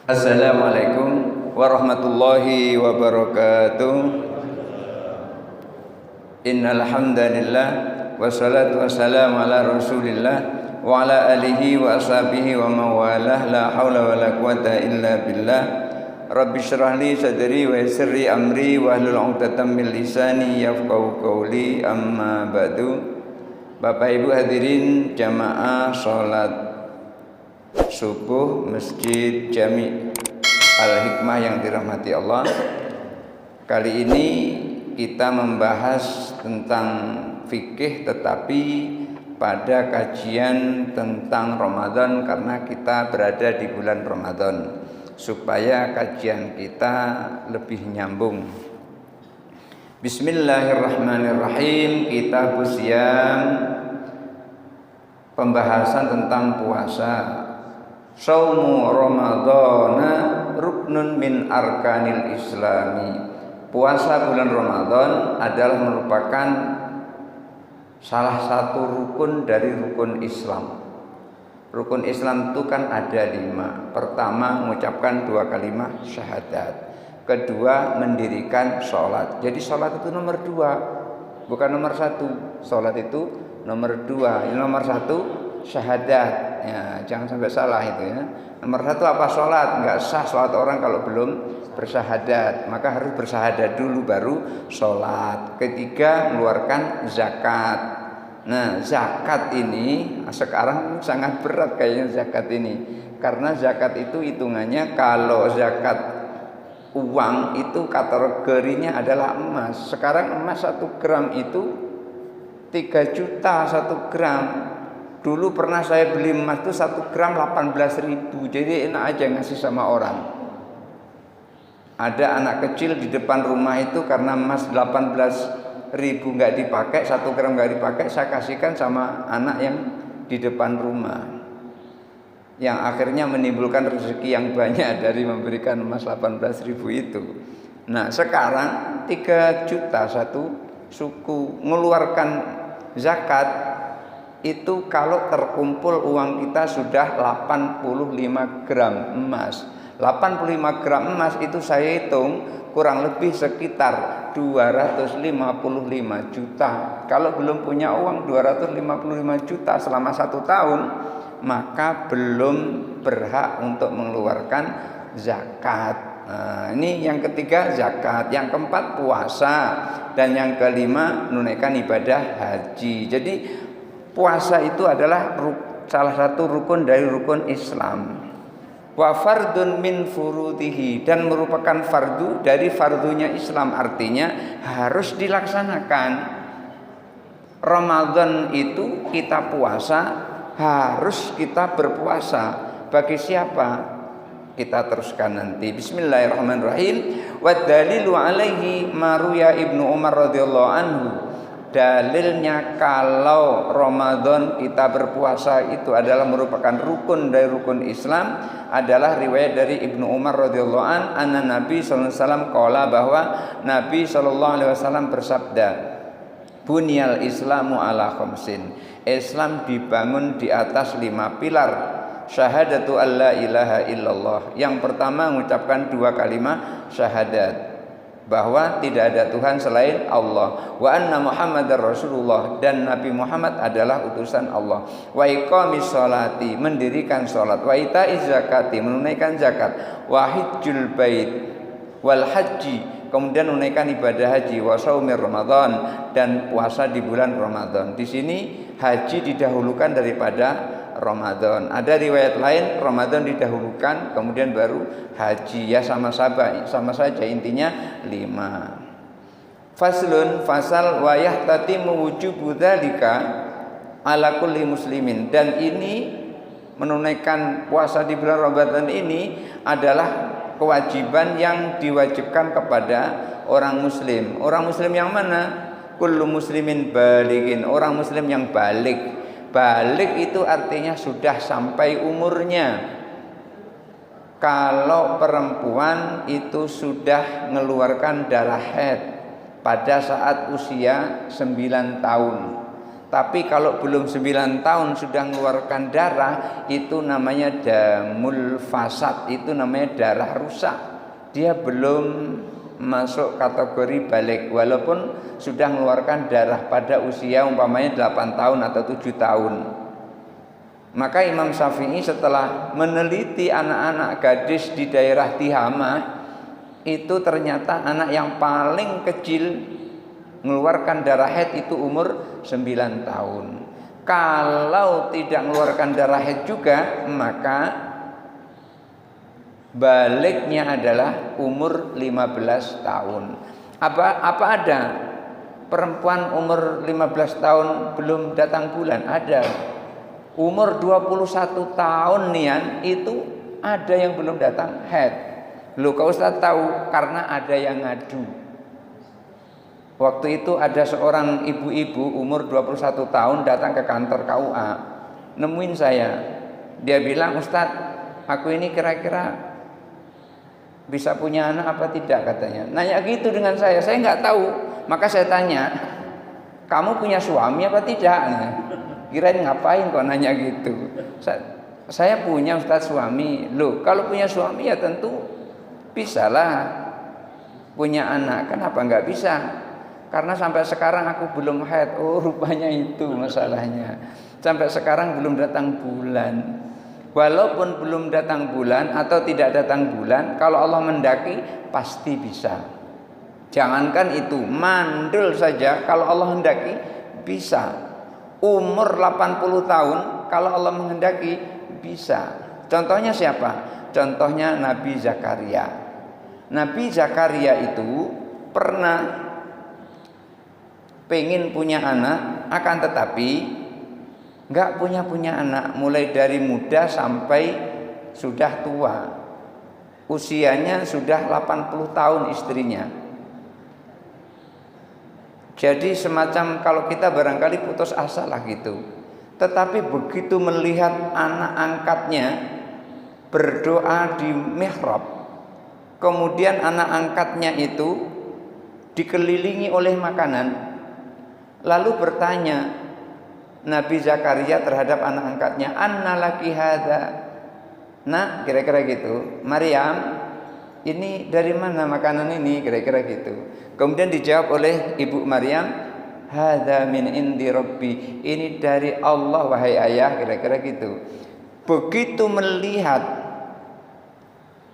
Assalamualaikum warahmatullahi wabarakatuh. Innal hamdalillah wassalatu wassalamu ala Rasulillah wa ala alihi wa ashabihi wa mawalah, la haula wala quwata illa billah. Rabbi shrah li sadri wa yassir li amri wa hlul 'uqdatam min lisani yafqahu qawli. Amma ba'du. Bapak Ibu hadirin jamaah salat subuh Masjid Jami Al-Hikmah yang dirahmati Allah. Kali ini kita membahas tentang fikih, tetapi pada kajian tentang Ramadan, karena kita berada di bulan Ramadan, supaya kajian kita lebih nyambung. Bismillahirrahmanirrahim. Kitabus Syiyam, pembahasan tentang puasa. Shaumu Ramadhana ruknun min arkanil islami. Puasa bulan Ramadan adalah merupakan salah satu rukun dari rukun Islam. Rukun Islam itu kan ada 5. Pertama, mengucapkan 2 kalimat syahadat. Kedua, mendirikan sholat. Jadi sholat itu nomor 2, bukan nomor 1. Sholat itu nomor 2. Nomor 1 syahadat. Ya, jangan sampai salah itu ya. Nomor 1 apa? Sholat. Enggak sah sholat orang kalau belum bersyahadat. Maka harus bersyahadat dulu baru sholat. Ketiga, mengeluarkan zakat. Nah, zakat ini sekarang sangat berat kayaknya zakat ini. Karena zakat itu hitungannya, kalau zakat uang itu kategorinya adalah emas. Sekarang emas 1 gram itu 3 juta 1 gram. Dulu pernah saya beli emas itu 1 gram 18.000. Jadi enak aja ngasih sama orang. Ada anak kecil di depan rumah itu, karena emas 18.000 nggak dipakai, 1 gram nggak dipakai, saya kasihkan sama anak yang di depan rumah, yang akhirnya menimbulkan rezeki yang banyak dari memberikan emas 18.000 itu. Nah, sekarang 3 juta 1 suku. Mengeluarkan zakat itu kalau terkumpul uang kita sudah 85 gram emas. 85 gram emas itu saya hitung kurang lebih sekitar 255 juta. Kalau belum punya uang 255 juta selama 1 tahun, maka belum berhak untuk mengeluarkan zakat. Nah, ini yang ketiga zakat, yang keempat puasa, dan yang kelima menunaikan ibadah haji. Jadi puasa itu adalah salah satu rukun dari rukun Islam. Wa fardun min furudihi, dan merupakan fardu dari fardunya Islam, artinya harus dilaksanakan. Ramadan itu kita puasa, harus kita berpuasa. Bagi siapa? Kita teruskan nanti. Bismillahirrahmanirrahim. Wa dalilu alaihi maruya Ibnu Umar radhiyallahu anhu. Dalilnya kalau Ramadan kita berpuasa itu adalah merupakan rukun dari rukun Islam adalah riwayat dari Ibnu Umar radhiyallahu an, anna Nabi sallallahu alaihi wasallam qala, bahwa Nabi sallallahu alaihi wasallam bersabda, bunyal Islamu ala khamsin. Islam dibangun di atas 5 pilar. Syahadatu alla ilaha illallah. Yang pertama mengucapkan 2 kalimat syahadat, bahwa tidak ada Tuhan selain Allah, wa anna Muhammadar Rasulullah, dan Nabi Muhammad adalah utusan Allah, wa iqamis sholati, mendirikan sholat, wa itaiz zakati, menunaikan zakat, wa hajjul bait wal haji, kemudian menunaikan ibadah haji, wa shaumir Ramadan, dan puasa di bulan Ramadan. Di sini haji didahulukan daripada Ramadan. Ada riwayat lain Ramadan didahulukan kemudian baru haji. Ya sama saja intinya 5. Faslun, fasal, wa yahtatimu wujubu dzalika ala kulli muslimin, dan ini menunaikan puasa di bulan Ramadan ini adalah kewajiban yang diwajibkan kepada orang muslim. Orang muslim yang mana? Kullu muslimin balighin, orang muslim yang balik. Balik itu artinya sudah sampai umurnya. Kalau perempuan itu sudah mengeluarkan darah haid pada saat usia 9 tahun. Tapi kalau belum 9 tahun sudah mengeluarkan darah, itu namanya damul fasad, itu namanya darah rusak. Dia belum masuk kategori balik, walaupun sudah mengeluarkan darah pada usia umpamanya 8 tahun atau 7 tahun. Maka Imam Syafi'i setelah meneliti anak-anak gadis di daerah Tihamah, itu ternyata anak yang paling kecil mengeluarkan darah haid itu umur 9 tahun. Kalau tidak mengeluarkan darah haid juga, maka baliknya adalah umur 15 tahun. Apa ada perempuan umur 15 tahun belum datang bulan? Ada. Umur 21 tahun nian itu ada yang belum datang haid. Loh, kau Ustaz tahu karena ada yang ngadu. Waktu itu ada seorang ibu-ibu umur 21 tahun datang ke kantor KUA, nemuin saya. Dia bilang, Ustaz, aku ini kira-kira bisa punya anak apa tidak, katanya. Nanya gitu dengan saya nggak tahu. Maka saya tanya, kamu punya suami apa tidak? Nah, kirain ngapain kok nanya gitu. Saya punya, Ustaz, suami. Loh, kalau punya suami ya tentu bisalah punya anak. Kenapa nggak bisa? Karena sampai sekarang aku belum haid. Oh, rupanya itu masalahnya. Sampai sekarang belum datang bulan. Walaupun belum datang bulan atau tidak datang bulan, kalau Allah mendaki pasti bisa. Jangankan itu, mandul saja kalau Allah hendaki bisa. Umur 80 tahun kalau Allah menghendaki bisa. Contohnya siapa? Contohnya Nabi Zakaria. Nabi Zakaria itu pernah pengen punya anak, akan tetapi nggak punya anak, mulai dari muda sampai sudah tua. Usianya sudah 80 tahun istrinya. Jadi semacam kalau kita barangkali putus asa lah gitu. Tetapi begitu melihat anak angkatnya berdoa di mihrab, kemudian anak angkatnya itu dikelilingi oleh makanan, lalu bertanya Nabi Zakaria terhadap anak angkatnya, anna laki hadza? Nah, kira-kira gitu. Maryam, ini dari mana makanan ini? Kira-kira gitu. Kemudian dijawab oleh ibu Maryam, hadza min indi rabbi. Ini dari Allah wahai ayah, kira-kira gitu. Begitu melihat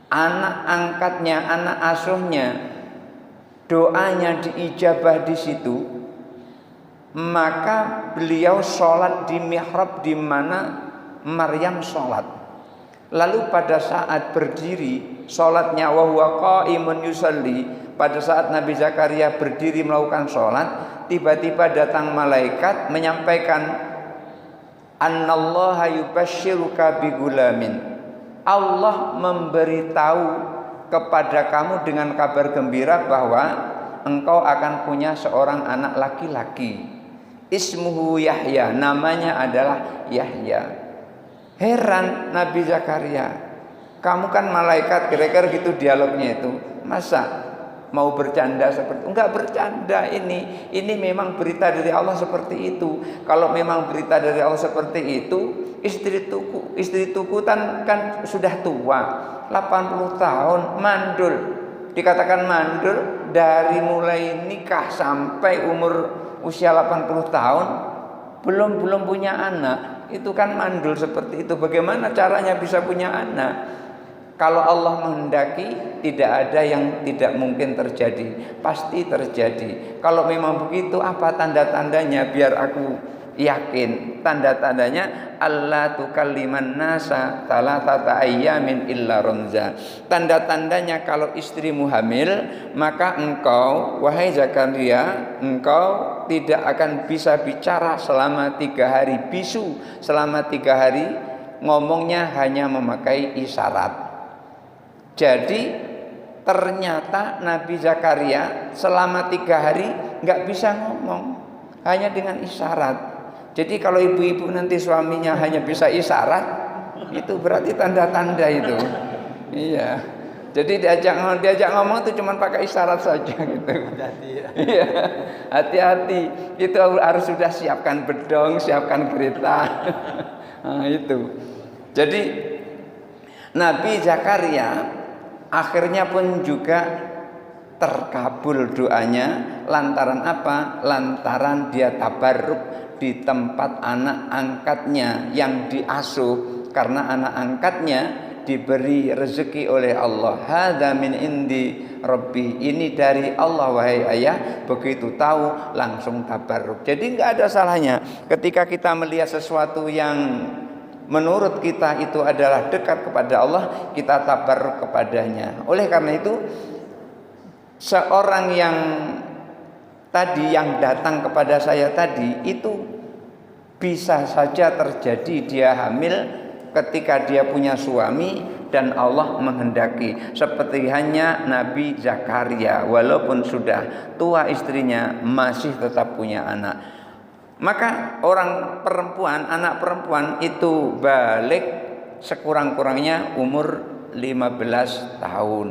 anak angkatnya, anak asuhnya, doanya diijabah di situ, maka beliau sholat di mihrab di mana Maryam sholat. Lalu pada saat berdiri sholatnya, wa huwa qaimun yusalli, pada saat Nabi Zakaria berdiri melakukan sholat, tiba-tiba datang malaikat menyampaikan, annallaha yubashshiruka bigulamin. Allah memberitahu kepada kamu dengan kabar gembira bahwa engkau akan punya seorang anak laki-laki. Ismuhu Yahya, namanya adalah Yahya. Heran Nabi Zakaria, kamu kan malaikat, kira-kira gitu dialognya itu. Masa mau bercanda seperti itu? Enggak bercanda, ini memang berita dari Allah seperti itu. Kalau memang berita dari Allah seperti itu, istri tuku kan sudah tua, 80 tahun, mandul. Dikatakan mandul dari mulai nikah sampai umur usia 80 tahun belum punya anak, itu kan mandul seperti itu. Bagaimana caranya bisa punya anak? Kalau Allah menghendaki, tidak ada yang tidak mungkin terjadi, pasti terjadi. Kalau memang begitu, apa tanda-tandanya biar aku yakin? Tanda-tandanya Allah tukalliman nasa thalathata ayyamin illa ramza. Tanda-tandanya kalau istrimu hamil, maka engkau wahai Zakaria, engkau tidak akan bisa bicara selama 3 hari, bisu selama 3 hari, ngomongnya hanya memakai isyarat. Jadi ternyata Nabi Zakaria selama 3 hari nggak bisa ngomong, hanya dengan isyarat. Jadi kalau ibu-ibu nanti suaminya hanya bisa isyarat, itu berarti tanda-tanda itu. Iya. Jadi diajak ngomong itu cuma pakai isyarat saja gitu. Hati-hati ya. Iya, hati-hati. Itu harus sudah siapkan bedong, siapkan kereta. Nah, itu. Jadi Nabi Zakaria akhirnya pun juga terkabul doanya. Lantaran apa? Lantaran dia tabarruk di tempat anak angkatnya yang diasuh, karena anak angkatnya diberi rezeki oleh Allah. Hadza min indi Rabbi, ini dari Allah wahai ayah. Begitu tahu langsung tabarruk. Jadi enggak ada salahnya ketika kita melihat sesuatu yang menurut kita itu adalah dekat kepada Allah, kita tabarruk kepadanya. Oleh karena itu, seorang yang tadi yang datang kepada saya tadi itu bisa saja terjadi dia hamil ketika dia punya suami dan Allah menghendaki, seperti hanya Nabi Zakaria walaupun sudah tua istrinya masih tetap punya anak. Maka orang perempuan, anak perempuan itu balik sekurang-kurangnya umur 15 tahun.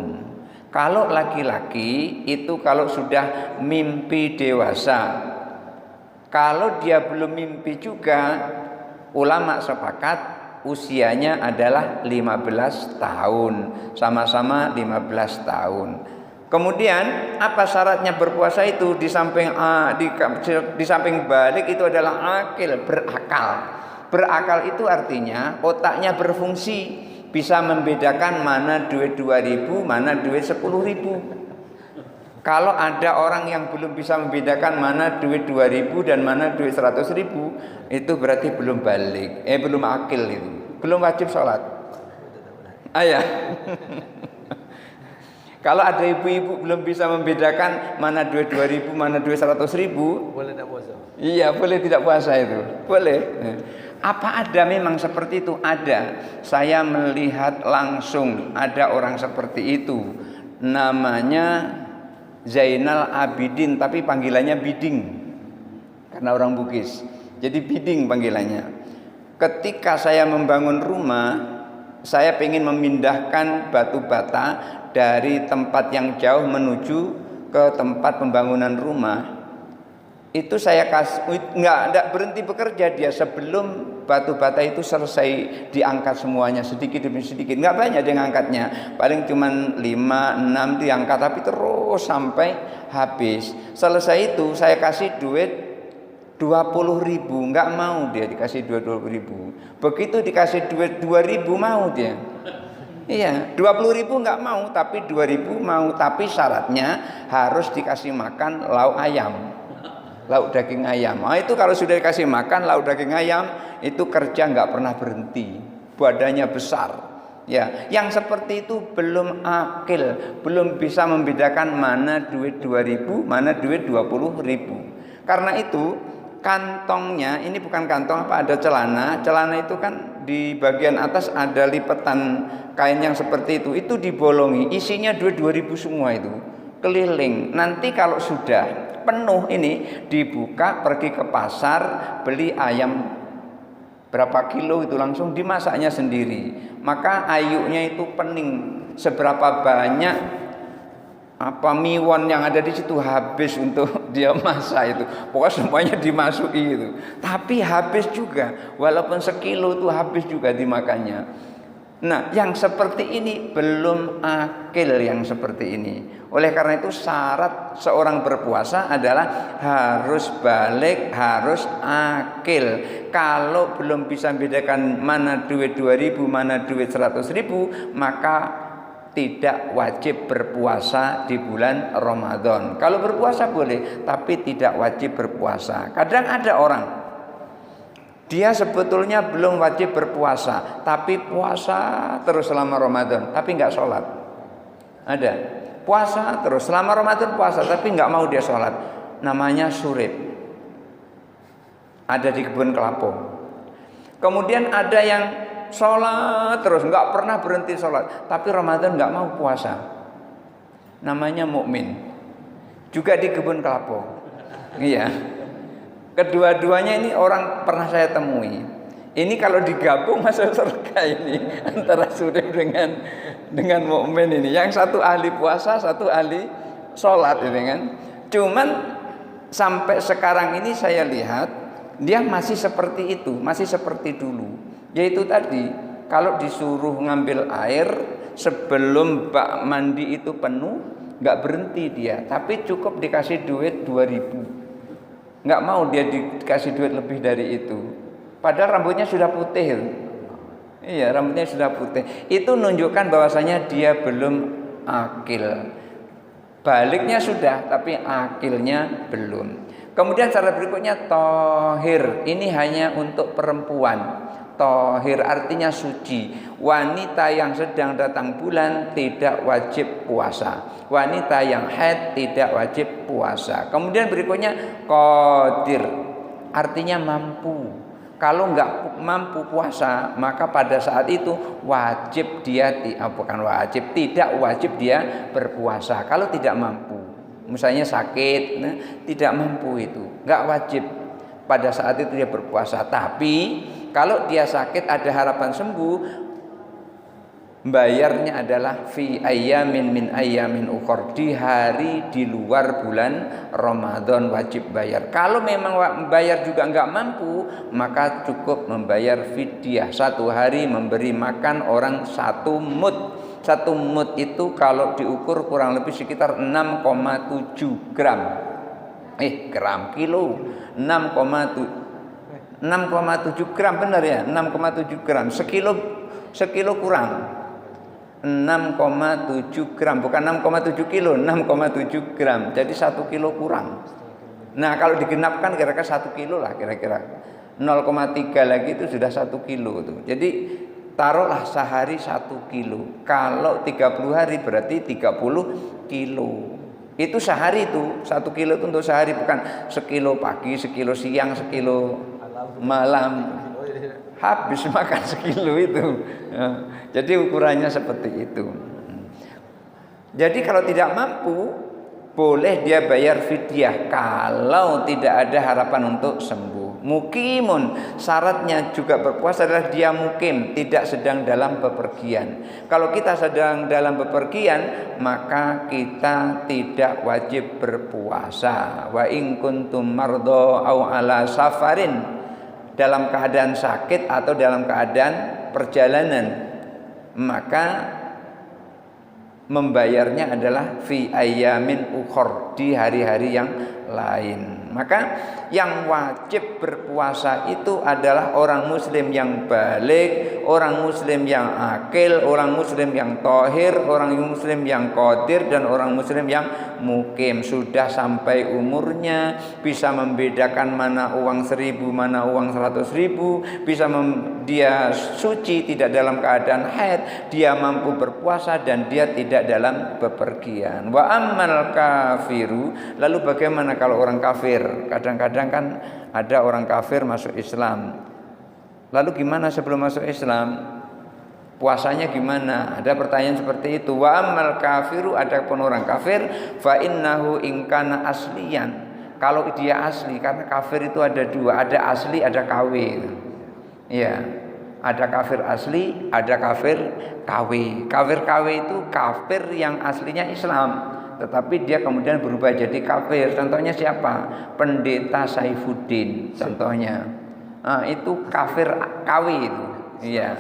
Kalau laki-laki itu kalau sudah mimpi dewasa. Kalau dia belum mimpi juga, ulama sepakat usianya adalah 15 tahun. Sama-sama 15 tahun. Kemudian apa syaratnya berpuasa itu? Di samping balik itu adalah akil, berakal. Berakal itu artinya otaknya berfungsi, bisa membedakan mana duit 2.000, mana duit 10.000. Kalau ada orang yang belum bisa membedakan mana duit 2.000 dan mana duit 100.000, itu berarti belum balik, belum akil itu, belum wajib sholat. Ayah. Kalau ada ibu-ibu belum bisa membedakan mana duit 2.000, mana duit 100.000, boleh tidak puasa? Iya, boleh tidak puasa itu. Boleh. Apa ada memang seperti itu? Ada. Saya melihat langsung ada orang seperti itu. Namanya Zainal Abidin, tapi panggilannya Biding. Karena orang Bugis. Jadi Biding panggilannya. Ketika saya membangun rumah, saya ingin memindahkan batu bata dari tempat yang jauh menuju ke tempat pembangunan rumah. Itu saya nggak berhenti bekerja dia sebelum batu bata itu selesai diangkat semuanya sedikit demi sedikit. Nggak banyak dia ngangkatnya, paling cuman 5-6 diangkat, tapi terus sampai habis. Selesai itu saya kasih duit 20.000, nggak mau dia dikasih 20.000. Begitu dikasih duit 2.000 mau dia. Iya, 20.000 nggak mau, tapi 2.000 mau, tapi syaratnya harus dikasih makan lauk ayam, lauk daging ayam. Nah, itu kalau sudah dikasih makan lauk daging ayam, itu kerja nggak pernah berhenti, badannya besar. Ya, yang seperti itu belum akil, belum bisa membedakan mana duit 2.000, mana duit 20.000. Karena itu kantongnya ini bukan kantong apa, ada celana. Celana itu kan di bagian atas ada lipatan kain yang seperti itu dibolongi, isinya duit 2.000 semua itu keliling. Nanti kalau sudah penuh ini dibuka, pergi ke pasar beli ayam berapa kilo itu langsung dimasaknya sendiri. Maka ayunya itu pening, seberapa banyak apa miwon yang ada di situ habis untuk dia masak itu. Pokoknya semuanya dimasuki itu. Tapi habis juga, walaupun sekilo itu habis juga dimakannya. Nah, yang seperti ini belum akil yang seperti ini. Oleh karena itu syarat seorang berpuasa adalah harus balik, harus akil. Kalau belum bisa membedakan mana duit 2.000, mana duit 100.000, maka tidak wajib berpuasa di bulan Ramadan. Kalau berpuasa boleh, tapi tidak wajib berpuasa. Kadang ada orang, dia sebetulnya belum wajib berpuasa, tapi puasa terus selama Ramadan, tapi nggak sholat. Ada, puasa terus selama Ramadan puasa, tapi nggak mau dia sholat. Namanya surip. Ada di kebun kelapa. Kemudian ada yang sholat terus, nggak pernah berhenti sholat, tapi Ramadan nggak mau puasa. Namanya mukmin. Juga di kebun kelapa. Iya. Kedua-duanya ini orang pernah saya temui. Ini kalau digabung masuk surga ini antara Sulaim dengan mukmin ini. Yang satu ahli puasa, satu ahli sholat ini kan. Cuman sampai sekarang ini saya lihat dia masih seperti itu, masih seperti dulu. Yaitu tadi kalau disuruh ngambil air sebelum bak mandi itu penuh, nggak berhenti dia, tapi cukup dikasih duit 2.000. Nggak mau dia dikasih duit lebih dari itu. Padahal rambutnya sudah putih. Iya, rambutnya sudah putih. Itu menunjukkan bahwasanya dia belum akil. Baliknya sudah, tapi akilnya belum. Kemudian syarat berikutnya tohir. Ini hanya untuk perempuan. Tohir artinya suci. Wanita yang sedang datang bulan tidak wajib puasa. Wanita yang haid tidak wajib puasa. Kemudian berikutnya qadir. Artinya mampu. Kalau nggak mampu puasa, maka pada saat itu wajib dia, bukan wajib, tidak wajib dia berpuasa. Kalau tidak mampu, misalnya sakit, tidak mampu itu, nggak wajib pada saat itu dia berpuasa. Tapi kalau dia sakit ada harapan sembuh, bayarnya adalah fi ayyamin min ayyamin ukhor, di hari di luar bulan Ramadan wajib bayar. Kalau memang bayar juga nggak mampu, maka cukup membayar fidyah, 1 hari memberi makan orang 1 mud. 1 mud itu kalau diukur kurang lebih sekitar 6,7 gram. Kilo 6,7 gram, benar ya, 6,7 gram. Sekilo kurang 6,7 gram, bukan 6,7 kilo, 6,7 gram. Jadi 1 kilo kurang. Nah, kalau digenapkan kira-kira 1 kilo lah kira-kira. 0,3 lagi itu sudah 1 kilo tuh. Jadi taruhlah sehari 1 kilo. Kalau 30 hari berarti 30 kilo. Itu sehari itu, 1 kilo itu untuk sehari, bukan sekilo pagi, sekilo siang, sekilo malam. Habis makan sekilo itu. Jadi ukurannya seperti itu. Jadi kalau tidak mampu, boleh dia bayar fidyah kalau tidak ada harapan untuk sembuh. Mukimun, syaratnya juga berpuasa adalah dia mukim, tidak sedang dalam bepergian. Kalau kita sedang dalam bepergian, maka kita tidak wajib berpuasa. Wa in kuntum mardha au ala safarin, dalam keadaan sakit atau dalam keadaan perjalanan, maka membayarnya adalah fi ayyamin ukhor, di hari-hari yang lain. Maka yang wajib berpuasa itu adalah orang muslim yang balik, orang muslim yang akil, orang muslim yang tohir, orang muslim yang qadir, dan orang muslim yang mukim. Sudah sampai umurnya, bisa membedakan mana uang 1.000, mana uang 100.000, bisa dia suci, tidak dalam keadaan haid, dia mampu berpuasa, dan dia tidak dalam bepergian. Wa ammal kafiru, lalu bagaimana kalau orang kafir? Kadang-kadang kan ada orang kafir masuk Islam. Lalu gimana sebelum masuk Islam? Puasanya gimana? Ada pertanyaan seperti itu. Wa ammal kafiru, adapun orang kafir, fa innahu in kana asliyan. Kalau dia asli, karena kafir itu ada 2, ada asli, ada KW. Iya. Ada kafir asli, ada kafir KW. Kafir KW itu kafir yang aslinya Islam, tetapi dia kemudian berubah jadi kafir. Contohnya siapa? Pendeta Saifuddin contohnya. Itu kafir KW itu. Iya.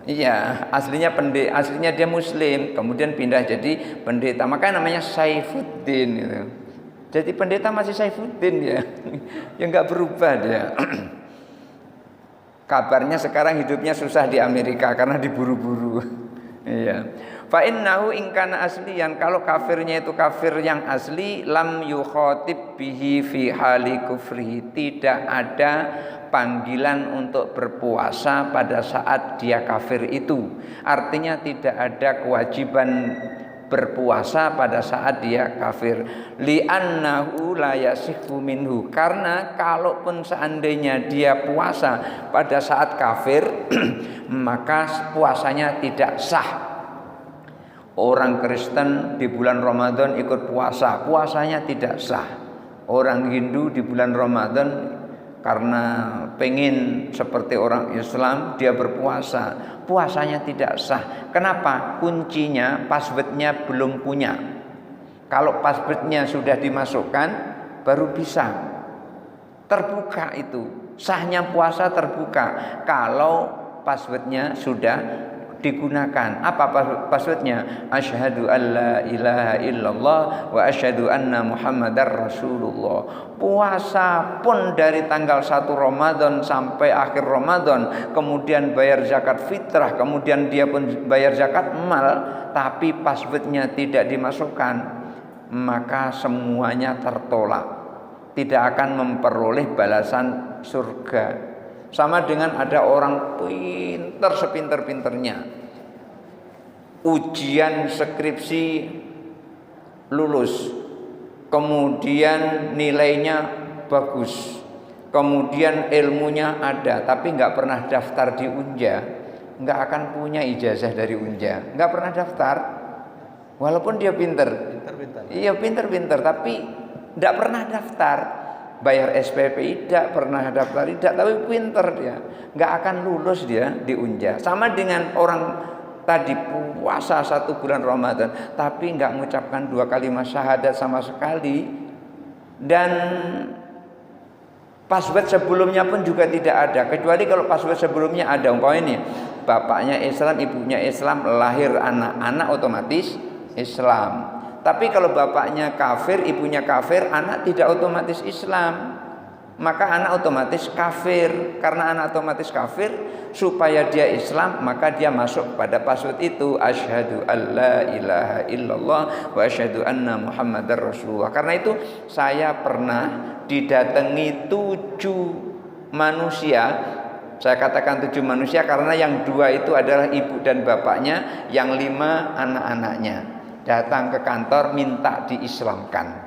Iya, aslinya aslinya dia muslim, kemudian pindah jadi pendeta. Maka namanya Saifuddin itu. Jadi pendeta masih Saifuddin ya. Ya enggak berubah dia. Kabarnya sekarang hidupnya susah di Amerika karena diburu-buru. Iya. Fa innahu in kana asliyan, kalau kafirnya itu kafir yang asli, lam yukhatib bihi fi hali kufrihi, tidak ada panggilan untuk berpuasa pada saat dia kafir itu. Artinya tidak ada kewajiban berpuasa pada saat dia kafir. Li'annahu la yasihhu minhu, karena kalaupun seandainya dia puasa pada saat kafir maka puasanya tidak sah. Orang Kristen di bulan Ramadan ikut puasa, puasanya tidak sah. Orang Hindu di bulan Ramadan karena pengen seperti orang Islam, dia berpuasa, puasanya tidak sah. Kenapa? Kuncinya, passwordnya belum punya. Kalau passwordnya sudah dimasukkan, baru bisa terbuka itu. Sahnya puasa terbuka kalau passwordnya sudah digunakan. Apa passwordnya? Asyhadu alla ilaha illallah wa asyhadu anna muhammadar rasulullah. Puasa pun dari tanggal 1 Ramadan sampai akhir Ramadan, kemudian bayar zakat fitrah, kemudian dia pun bayar zakat mal, tapi passwordnya tidak dimasukkan, maka semuanya tertolak, tidak akan memperoleh balasan surga. Sama dengan ada orang pintar sepinter-pinternya, ujian skripsi lulus, kemudian nilainya bagus, kemudian ilmunya ada, tapi nggak pernah daftar di Unja, nggak akan punya ijazah dari Unja, nggak pernah daftar, walaupun dia pinter. Iya pinter-pinter, tapi nggak pernah daftar. Bayar SPP tidak, pernah daftar tidak, tapi pinter dia, nggak akan lulus dia di Unja. Sama dengan orang tadi puasa 1 bulan Ramadan, tapi nggak mengucapkan 2 kalimat syahadat sama sekali, dan password sebelumnya pun juga tidak ada, kecuali kalau password sebelumnya ada. Umpamanya ini, bapaknya Islam, ibunya Islam, lahir anak-anak otomatis Islam. Tapi kalau bapaknya kafir, ibunya kafir, anak tidak otomatis Islam, maka anak otomatis kafir. Karena anak otomatis kafir, supaya dia Islam, maka dia masuk pada password itu, asyhadu alla ilaha illallah wa asyhadu anna muhammadar rasulullah. Karena itu saya pernah didatangi 7 manusia. Saya katakan 7 manusia karena yang 2 itu adalah ibu dan bapaknya, yang 5 anak-anaknya. Datang ke kantor minta diislamkan.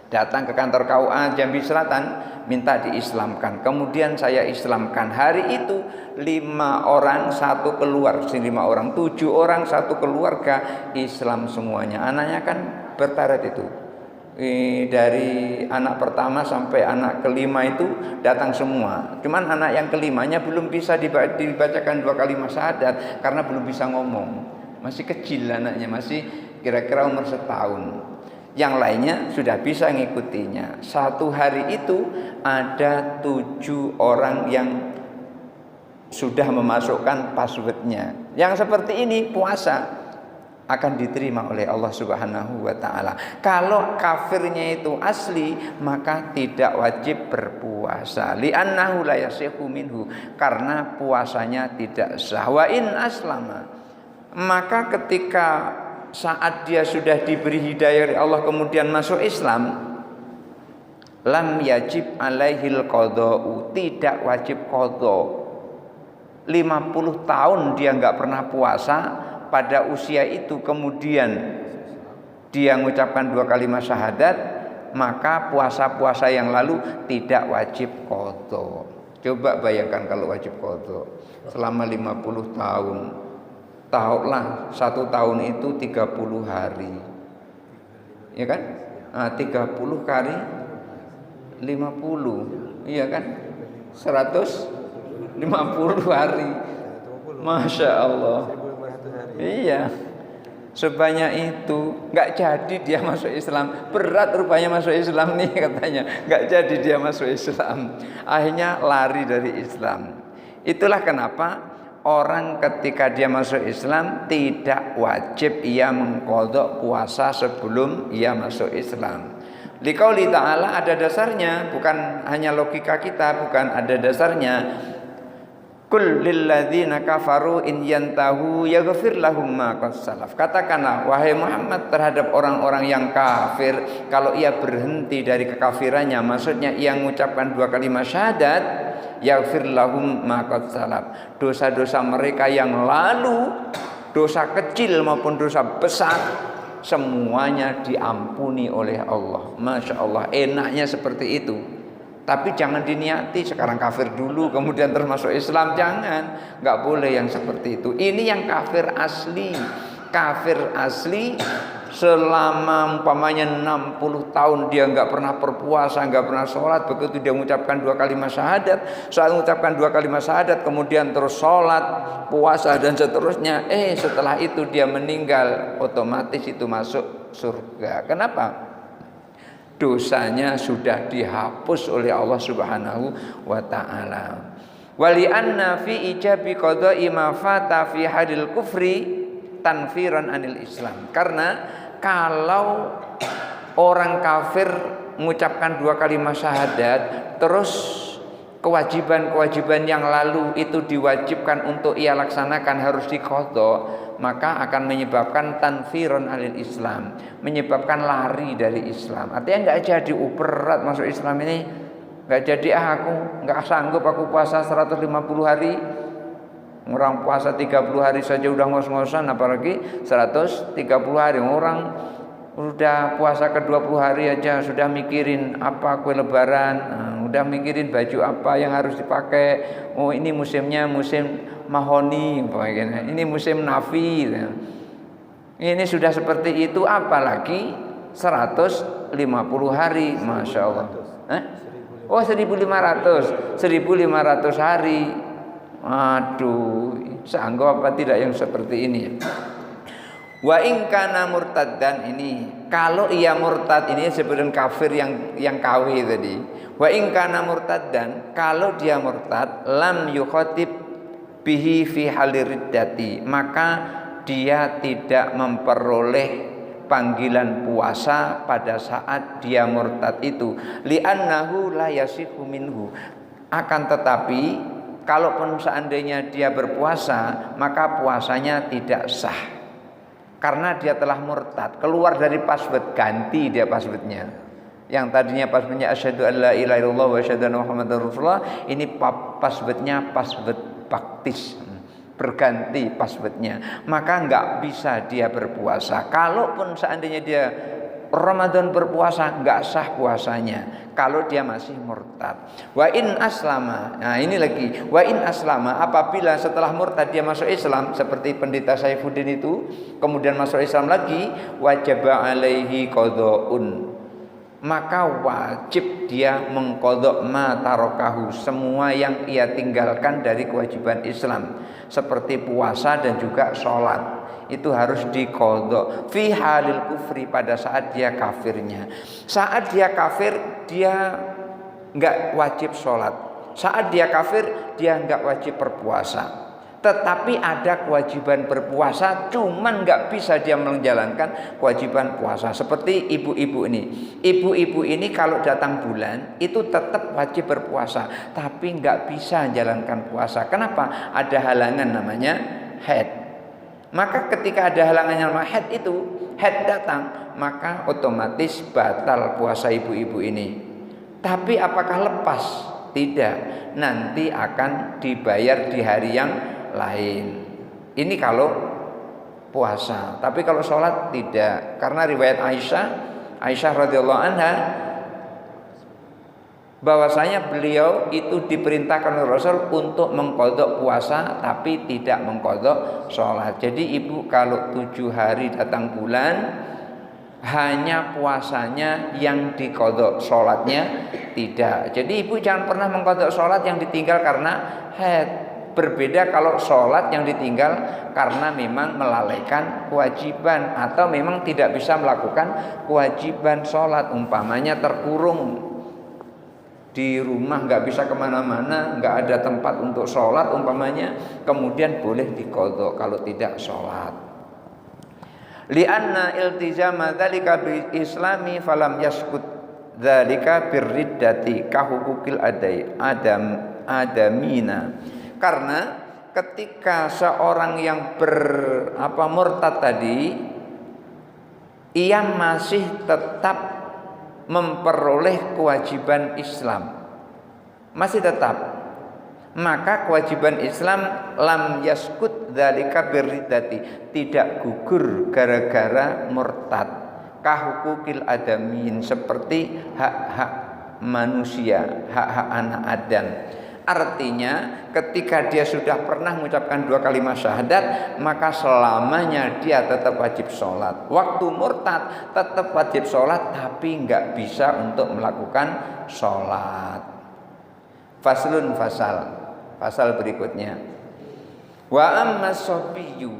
Datang ke kantor KUA Jambi Selatan minta diislamkan. Kemudian saya islamkan. Hari itu 5 orang satu keluar, 5 orang, 7 orang satu keluarga Islam semuanya. Anaknya kan bertaret itu. Dari anak pertama sampai anak kelima itu datang semua. Cuman anak yang kelimanya belum bisa dibacakan 2 kalimat syahadat karena belum bisa ngomong. Masih kecil anaknya, masih kira-kira umur 1 tahun. Yang lainnya sudah bisa ngikutinya. Satu hari itu ada 7 orang yang sudah memasukkan passwordnya. Yang seperti ini puasa akan diterima oleh Allah Subhanahu wa ta'ala. Kalau kafirnya itu asli, maka tidak wajib berpuasa. Li'annahu la yasihu minhu, karena puasanya tidak sah. Wa in aslama, maka ketika saat dia sudah diberi hidayah oleh Allah kemudian masuk Islam, lam yajib alaihil qada'u, tidak wajib qadha. 50 tahun dia nggak pernah puasa, pada usia itu kemudian dia mengucapkan 2 kalimat syahadat, maka puasa-puasa yang lalu tidak wajib qadha. Coba bayangkan kalau wajib qadha selama 50 tahun. Tahulah 1 tahun itu 30 hari, ya kan? 30 kali 50, iya kan? 150 hari. Masya Allah. Iya, sebanyak itu. Nggak jadi dia masuk Islam. Berat rupanya masuk Islam nih katanya. Nggak jadi dia masuk Islam. Akhirnya lari dari Islam. Itulah kenapa orang ketika dia masuk Islam tidak wajib ia mengqadha puasa sebelum ia masuk Islam. Liqauli ta'ala, ada dasarnya, bukan hanya logika kita, bukan, ada dasarnya. Qul lilladzina kafaru in yantahu yaghfir lahum ma qad salaf. Katakanlah wahai Muhammad terhadap orang-orang yang kafir, kalau ia berhenti dari kekafirannya, maksudnya ia mengucapkan 2 kalimat syahadat, yaghfir lahum ma qad salaf, dosa-dosa mereka yang lalu, dosa kecil maupun dosa besar, semuanya diampuni oleh Allah. Masya Allah, enaknya seperti itu. Tapi jangan diniati sekarang kafir dulu kemudian terus masuk Islam, jangan, nggak boleh yang seperti itu. Ini yang kafir asli. Kafir asli selama umpamanya 60 tahun dia nggak pernah berpuasa, nggak pernah sholat, begitu dia mengucapkan 2 kalimat syahadat, saat mengucapkan 2 kalimat syahadat kemudian terus sholat, puasa dan seterusnya, setelah itu dia meninggal, otomatis itu masuk surga. Kenapa? Dosanya sudah dihapus oleh Allah Subhanahu wa taala. Wali anna fi ijabi qada'i ma fata fi hadil kufri tanfiran anil Islam. Karena kalau orang kafir mengucapkan 2 kalimat syahadat terus kewajiban-kewajiban yang lalu itu diwajibkan untuk ia laksanakan harus diqadha, maka akan menyebabkan tanfiron alil Islam, menyebabkan lari dari Islam. Artinya nggak jadi berat masuk Islam ini, nggak jadi aku nggak sanggup aku puasa 150 hari. Orang puasa 30 hari saja udah ngos-ngosan, apalagi 130 hari. Orang udah puasa ke 20 hari aja sudah mikirin apa kue lebaran, udah mikirin baju apa yang harus dipakai. Oh ini musimnya musim mahoni, ini musim nafi. Ini sudah seperti itu, apalagi 150 hari, masya Allah. Oh 1500 hari. Aduh, sanggup apa tidak yang seperti ini? Wa in kana murtaddan, ini kalau ia murtad, ini sebenarnya kafir yang kawi tadi. Wa in kana murtaddan, kalau dia murtad, lam yukhatib bihi fi haliriddati, maka dia tidak memperoleh panggilan puasa pada saat dia murtad itu. Li'annahu la yasihu minhu. Akan tetapi kalaupun seandainya dia berpuasa, maka puasanya tidak sah. Karena dia telah murtad, keluar dari password, ganti dia passwordnya. Yang tadinya passwordnya asyhadu an la ilaha illallah wa asyhadu anna muhammadar rasulullah, ini passwordnya password baptis, berganti passwordnya. Maka nggak bisa dia berpuasa. Kalaupun seandainya dia Ramadan berpuasa, nggak sah puasanya kalau dia masih murtad. Wa in aslama, nah ini lagi, wa in aslama, apabila setelah murtad dia masuk Islam, seperti pendeta Saifuddin itu, kemudian masuk Islam lagi, wajib alaihi qada'un, maka wajib dia mengqadha ma tarokahu, semua yang ia tinggalkan dari kewajiban Islam, seperti puasa dan juga sholat. Itu harus diqadha fi halil kufri, pada saat dia kafirnya. Saat dia kafir dia enggak wajib sholat, saat dia kafir dia enggak wajib berpuasa. Tetapi ada kewajiban berpuasa, cuman enggak bisa dia menjalankan kewajiban puasa. Seperti ibu-ibu ini. Ibu-ibu ini kalau datang bulan itu tetap wajib berpuasa, tapi enggak bisa menjalankan puasa. Kenapa? Ada halangan namanya haid. Maka ketika ada halangan yang haid itu, haid datang, maka otomatis batal puasa ibu-ibu ini. Tapi apakah lepas? Tidak, nanti akan dibayar di hari yang lain. Ini kalau puasa. Tapi kalau sholat tidak, karena riwayat Aisyah radhiyallahu anha bahwasanya beliau itu diperintahkan oleh Rasul untuk mengqadha puasa tapi tidak mengqadha sholat. Jadi ibu kalau 7 hari datang bulan, hanya puasanya yang diqadha, sholatnya tidak. Jadi ibu jangan pernah mengqadha sholat yang ditinggal karena haid. Berbeda kalau sholat yang ditinggal karena memang melalaikan kewajiban, atau memang tidak bisa melakukan kewajiban sholat, umpamanya terkurung di rumah, nggak bisa kemana-mana, nggak ada tempat untuk sholat umpamanya, kemudian boleh diqadha kalau tidak sholat. Lianna iltizama dzalika bil islami falam yaskut dzalika birriddati kahukukil adamina. Karena ketika seorang yang murtad tadi, ia masih tetap memperoleh kewajiban Islam, masih tetap, maka kewajiban Islam lam yaskut dzalika birriddati, tidak gugur gara-gara murtad. Kahukukil adamin, seperti hak-hak manusia, hak-hak anak Adam. Artinya ketika dia sudah pernah mengucapkan 2 kalimat syahadat, maka selamanya dia tetap wajib sholat. Waktu murtad tetap wajib sholat, tapi nggak bisa untuk melakukan sholat. Faslun fasal berikutnya. Wa amma sobiyu,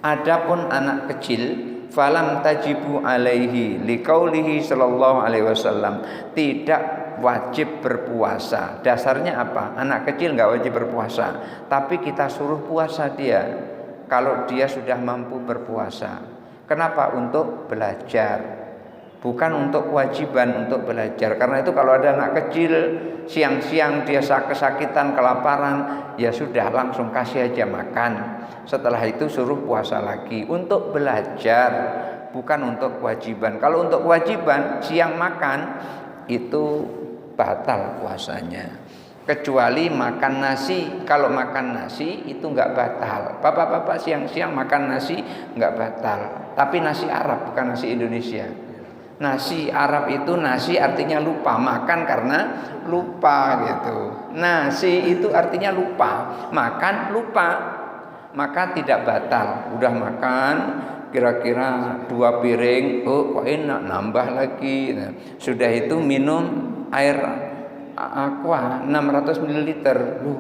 adapun anak kecil, falam tajibu alaihi liqaulihi sallallahu alaihi wasallam, tidak wajib berpuasa. Dasarnya apa? Anak kecil nggak wajib berpuasa, tapi kita suruh puasa dia kalau dia sudah mampu berpuasa. Kenapa? Untuk belajar, bukan untuk kewajiban, untuk belajar. Karena itu kalau ada anak kecil siang-siang dia kesakitan, kelaparan, ya sudah langsung kasih aja makan. Setelah itu suruh puasa lagi untuk belajar, bukan untuk kewajiban. Kalau untuk kewajiban siang makan itu batal puasanya. Kecuali makan nasi. Kalau makan nasi itu enggak batal. Bapak-bapak siang-siang makan nasi enggak batal. Tapi nasi Arab, bukan nasi Indonesia. Nasi Arab itu nasi artinya lupa, makan karena lupa gitu. Nasi itu artinya lupa, makan lupa, maka tidak batal. Udah makan kira-kira 2 piring, oh kok enak, nambah lagi. Nah, sudah itu minum air aqua 600 ml,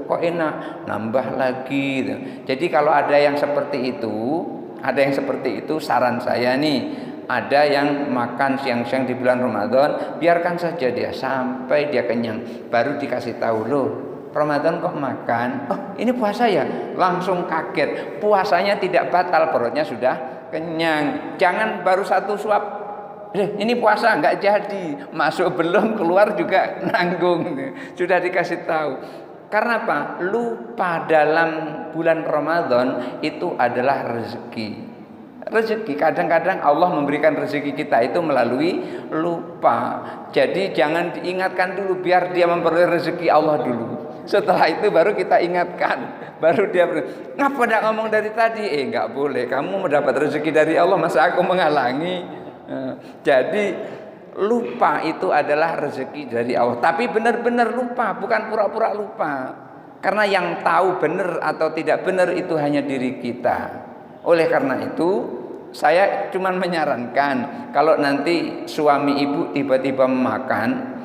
kok enak, nambah lagi. Jadi kalau ada yang seperti itu, saran saya nih, ada yang makan siang-siang di bulan Ramadan, biarkan saja dia sampai dia kenyang, baru dikasih tahu, loh Ramadan kok makan, oh ini puasa ya, langsung kaget. Puasanya tidak batal, perutnya sudah kenyang. Jangan baru 1 suap, ini puasa nggak jadi, masuk belum keluar juga nanggung. Sudah dikasih tahu. Karena apa? Lupa dalam bulan Ramadan itu adalah rezeki. Kadang-kadang Allah memberikan rezeki kita itu melalui lupa. Jadi jangan diingatkan dulu, biar dia memperoleh rezeki Allah dulu. Setelah itu baru kita ingatkan, baru dia ngapa tidak ngomong dari tadi? Nggak boleh, kamu mendapat rezeki dari Allah, masa aku menghalangi? Jadi lupa itu adalah rezeki dari Allah. Tapi benar-benar lupa, bukan pura-pura lupa. Karena yang tahu benar atau tidak benar itu hanya diri kita. Oleh karena itu saya cuma menyarankan, kalau nanti suami ibu tiba-tiba makan,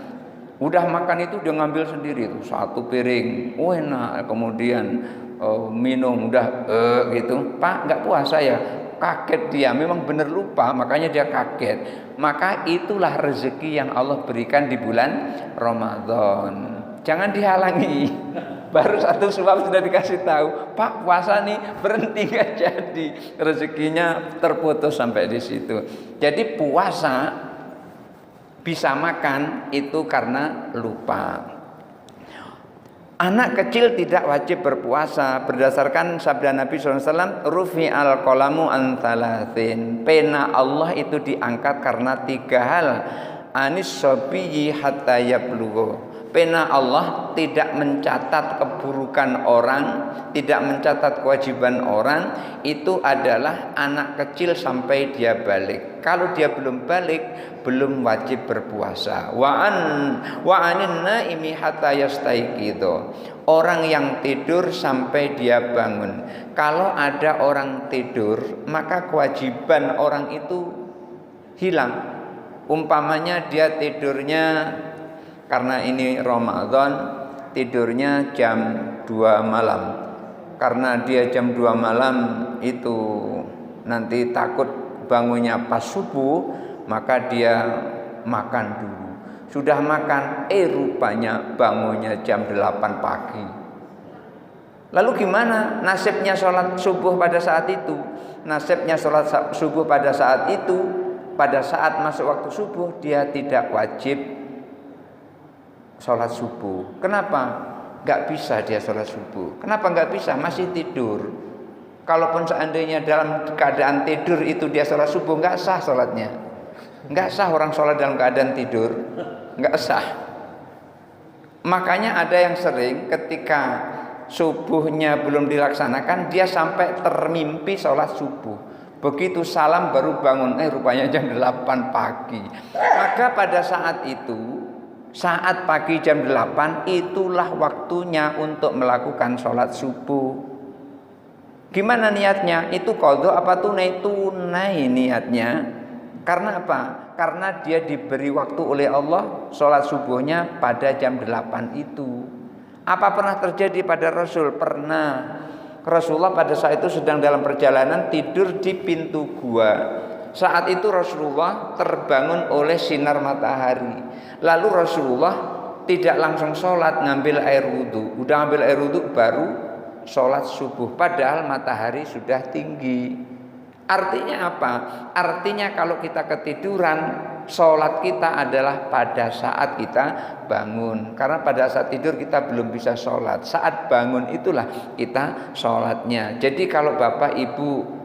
udah makan itu dia ngambil sendiri tuh 1 piring, enak, kemudian minum udah gitu, Pak nggak puasa ya? Kaget dia, memang benar lupa, makanya dia kaget. Maka itulah rezeki yang Allah berikan di bulan Ramadan. Jangan dihalangi. Baru 1 suap sudah dikasih tahu, Pak puasa nih, berhenti nggak jadi, rezekinya terputus sampai di situ. Jadi puasa bisa makan itu karena lupa. Anak kecil tidak wajib berpuasa berdasarkan sabda Nabi SAW, rufi al qalamu an thalathin. Pena Allah itu diangkat karena 3 hal. Anis sabiyyi hatta yablughu. Pena Allah tidak mencatat keburukan orang, tidak mencatat kewajiban orang. Itu adalah anak kecil sampai dia balik. Kalau dia belum balik, belum wajib berpuasa. Wa anin naimi hatta yastaiqidho. Orang yang tidur sampai dia bangun. Kalau ada orang tidur, maka kewajiban orang itu hilang. Umpamanya dia tidurnya, karena ini Ramadan, tidurnya jam 2 malam. Karena dia jam 2 malam itu nanti takut bangunnya pas subuh, maka dia makan dulu. Sudah makan, rupanya bangunnya jam 8 pagi. Lalu gimana nasibnya sholat subuh pada saat itu? Nasibnya sholat subuh pada saat itu, pada saat masuk waktu subuh, dia tidak wajib sholat subuh. Kenapa? Gak bisa dia sholat subuh. Kenapa gak bisa? Masih tidur. Kalaupun seandainya dalam keadaan tidur itu dia sholat subuh, gak sah sholatnya. Gak sah orang sholat dalam keadaan tidur, gak sah. Makanya ada yang sering ketika subuhnya belum dilaksanakan, dia sampai termimpi sholat subuh. Begitu salam baru bangun, rupanya jam 8 pagi. Maka pada saat itu Saat pagi jam 8 itulah waktunya untuk melakukan sholat subuh. Gimana niatnya? Itu qadha apa tunai? Tunai niatnya. Karena apa? Karena dia diberi waktu oleh Allah sholat subuhnya pada jam 8 itu. Apa pernah terjadi pada Rasul? Pernah. Rasulullah pada saat itu sedang dalam perjalanan tidur di pintu gua. Saat itu Rasulullah terbangun oleh sinar matahari. Lalu Rasulullah tidak langsung sholat, ngambil air wudhu. Udah ngambil air wudhu baru sholat subuh. Padahal matahari sudah tinggi. Artinya apa? Artinya kalau kita ketiduran, sholat kita adalah pada saat kita bangun. Karena pada saat tidur kita belum bisa sholat. Saat bangun itulah kita sholatnya. Jadi kalau bapak ibu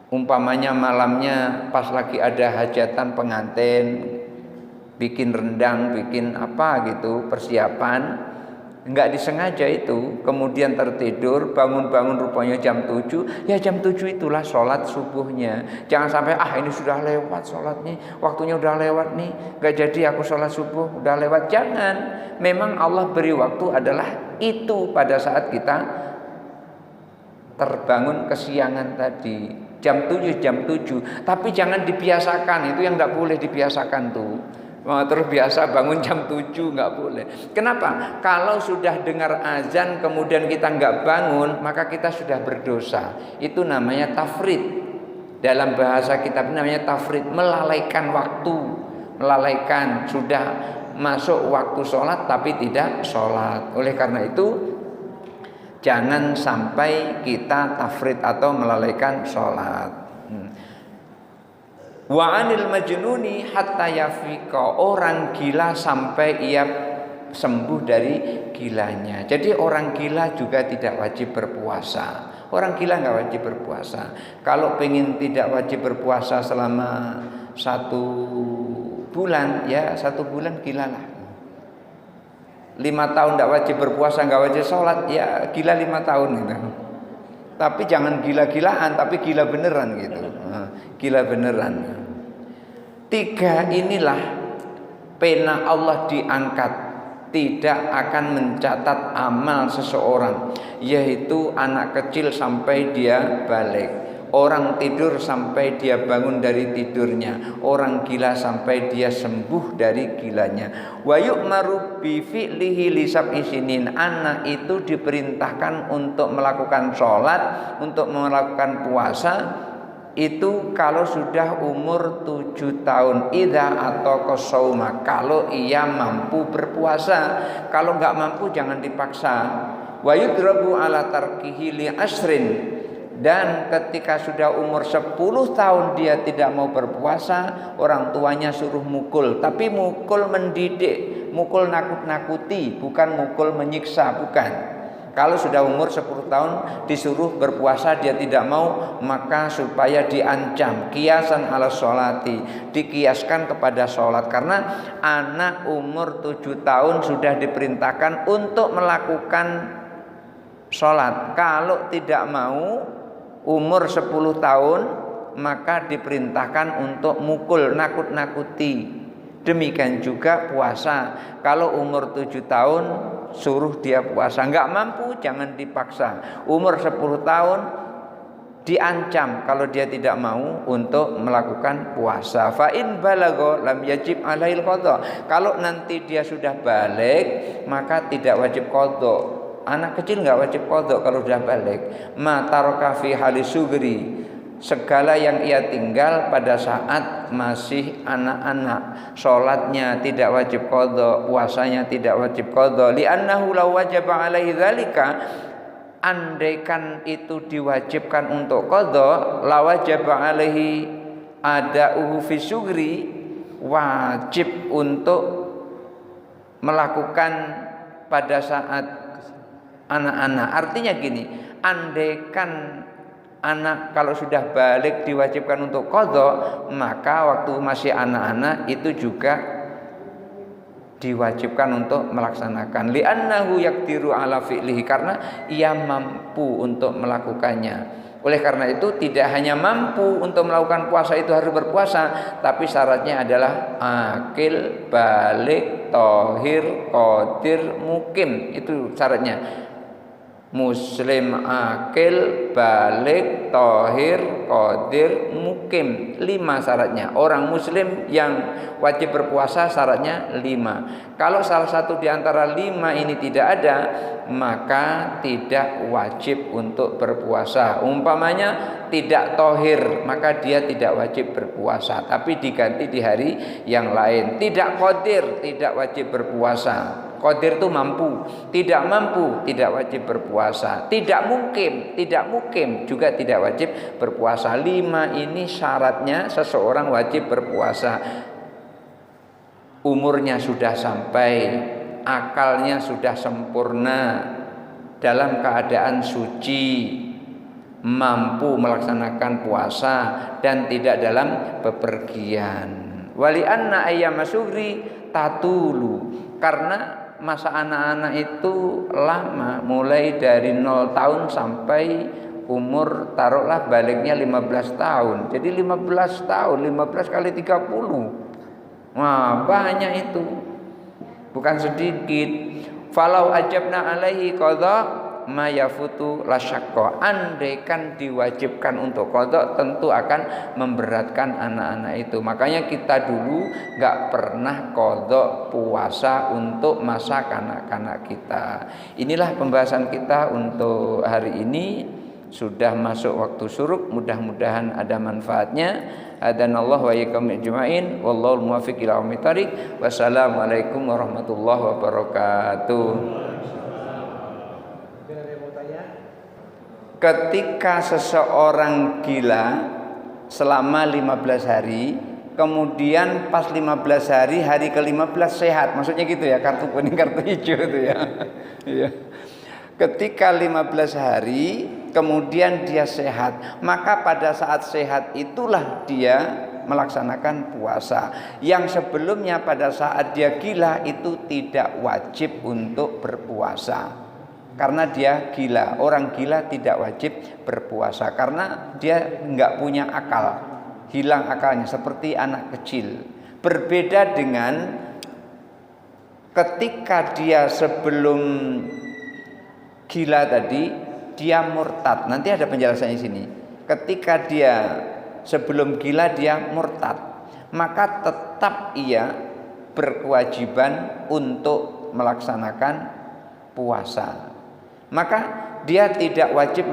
umpamanya malamnya pas lagi ada hajatan pengantin, bikin rendang, bikin apa gitu, persiapan, enggak disengaja itu, kemudian tertidur, bangun-bangun rupanya jam 7, ya jam 7 itulah sholat subuhnya. Jangan sampai ini sudah lewat sholatnya, waktunya udah lewat nih, enggak jadi aku sholat subuh, udah lewat. Jangan, memang Allah beri waktu adalah itu pada saat kita terbangun kesiangan tadi. Jam 7, tapi jangan dibiasakan, itu yang enggak boleh dibiasakan tuh. Terus biasa bangun jam 7 nggak boleh. Kenapa? Kalau sudah dengar azan kemudian kita nggak bangun, maka kita sudah berdosa. Itu namanya tafrid. Dalam bahasa kitab namanya tafrid, melalaikan waktu, melalaikan sudah masuk waktu sholat tapi tidak sholat. Oleh karena itu jangan sampai kita tafrid atau melalaikan sholat. Wa anil majnuni hatta yafika, orang gila sampai ia sembuh dari gilanya. Jadi orang gila juga tidak wajib berpuasa. Orang gila nggak wajib berpuasa. Kalau pengen tidak wajib berpuasa selama 1 bulan, ya 1 bulan gila lah. 5 tahun tidak wajib berpuasa, nggak wajib sholat, ya gila 5 tahun gitu. Tapi jangan gila-gilaan, tapi gila beneran gitu. Gila beneran. 3 inilah pena Allah diangkat, tidak akan mencatat amal seseorang, yaitu anak kecil sampai dia balik, orang tidur sampai dia bangun dari tidurnya, orang gila sampai dia sembuh dari gilanya. Wa yu'maru bi fi'lihi li sab'i sinin, anak itu diperintahkan untuk melakukan sholat, untuk melakukan puasa itu kalau sudah umur 7 tahun. Idza atau qasauma, kalau ia mampu berpuasa. Kalau enggak mampu jangan dipaksa. Wa yudrabu ala tarkihi li asrin, dan ketika sudah umur 10 tahun dia tidak mau berpuasa, orang tuanya suruh mukul, tapi mukul mendidik, mukul nakut-nakuti, bukan mukul menyiksa, bukan. Kalau sudah umur 10 tahun disuruh berpuasa dia tidak mau, maka supaya diancam, kiasan ala sholati, dikiaskan kepada sholat. Karena anak umur 7 tahun sudah diperintahkan untuk melakukan sholat. Kalau tidak mau umur 10 tahun maka diperintahkan untuk mukul, nakut-nakuti. Demikian juga puasa. Kalau umur 7 tahun suruh dia puasa, enggak mampu jangan dipaksa. Umur 10 tahun diancam kalau dia tidak mau untuk melakukan puasa. Fa in balagha lam yajib alail qadha. Kalau nanti dia sudah balik maka tidak wajib qadha. Anak kecil enggak wajib qadha kalau sudah balik. Ma taraka fi hali sugri, segala yang ia tinggal pada saat masih anak-anak, sholatnya tidak wajib qadha, puasanya tidak wajib qadha. Li'annahu law wajaba alaihi dzalika, andaikan itu diwajibkan untuk qadha, la wajaba alaihi ada'uhu fi sugri, wajib untuk melakukan pada saat anak-anak. Artinya gini, andaikan anak kalau sudah balik diwajibkan untuk qadha, maka waktu masih anak-anak itu juga diwajibkan untuk melaksanakan. Li'annahu yaqdiru ala fi'lihi, karena ia mampu untuk melakukannya. Oleh karena itu tidak hanya mampu untuk melakukan puasa itu harus berpuasa, tapi syaratnya adalah akil, balik, tohir, qadir, mukim. Itu syaratnya. Muslim, akil, balik, tohir, qadir, mukim. 5 syaratnya. Orang muslim yang wajib berpuasa syaratnya 5. Kalau salah satu di antara 5 ini tidak ada, maka tidak wajib untuk berpuasa. Umpamanya tidak tohir, maka dia tidak wajib berpuasa, tapi diganti di hari yang lain. Tidak qadir, tidak wajib berpuasa. Qadir itu mampu, tidak mampu tidak wajib berpuasa. Tidak mungkin juga tidak wajib berpuasa. 5 ini syaratnya seseorang wajib berpuasa. Umurnya sudah sampai, akalnya sudah sempurna, dalam keadaan suci, mampu melaksanakan puasa dan tidak dalam bepergian. Wali anna ayyama sugri tatulu, karena masa anak-anak itu lama, mulai dari 0 tahun sampai umur taruhlah baliknya 15 tahun. Jadi 15 tahun, 15 kali 30. Wah, banyak itu. Bukan sedikit. Falau ajabna alaihi qadha ma yafutu lasyaqqa. Andaikan diwajibkan untuk qadha, tentu akan memberatkan anak-anak itu. Makanya kita dulu enggak pernah qadha puasa untuk masa kanak-kanak kita. Inilah pembahasan kita untuk hari ini. Sudah masuk waktu syuruk, mudah-mudahan ada manfaatnya. Adanallahu wa iyyakum ajma'in. Wallahul muwaffiq ila aqwamit thoriq. Wassalamualaikum warahmatullahi wabarakatuh. Ketika seseorang gila selama 15 hari, kemudian pas 15 hari, hari ke-15 sehat, maksudnya gitu ya, kartu kuning, kartu hijau itu ya. Iya. Ketika 15 hari, kemudian dia sehat, maka pada saat sehat itulah dia melaksanakan puasa. Yang sebelumnya pada saat dia gila itu tidak wajib untuk berpuasa. Karena dia gila. Orang gila tidak wajib berpuasa karena dia enggak punya akal, hilang akalnya seperti anak kecil. Berbeda dengan ketika dia sebelum gila tadi, dia murtad. Nanti ada penjelasannya di sini. Ketika dia sebelum gila dia murtad, maka tetap ia berkewajiban untuk melaksanakan puasa. Maka dia tidak wajib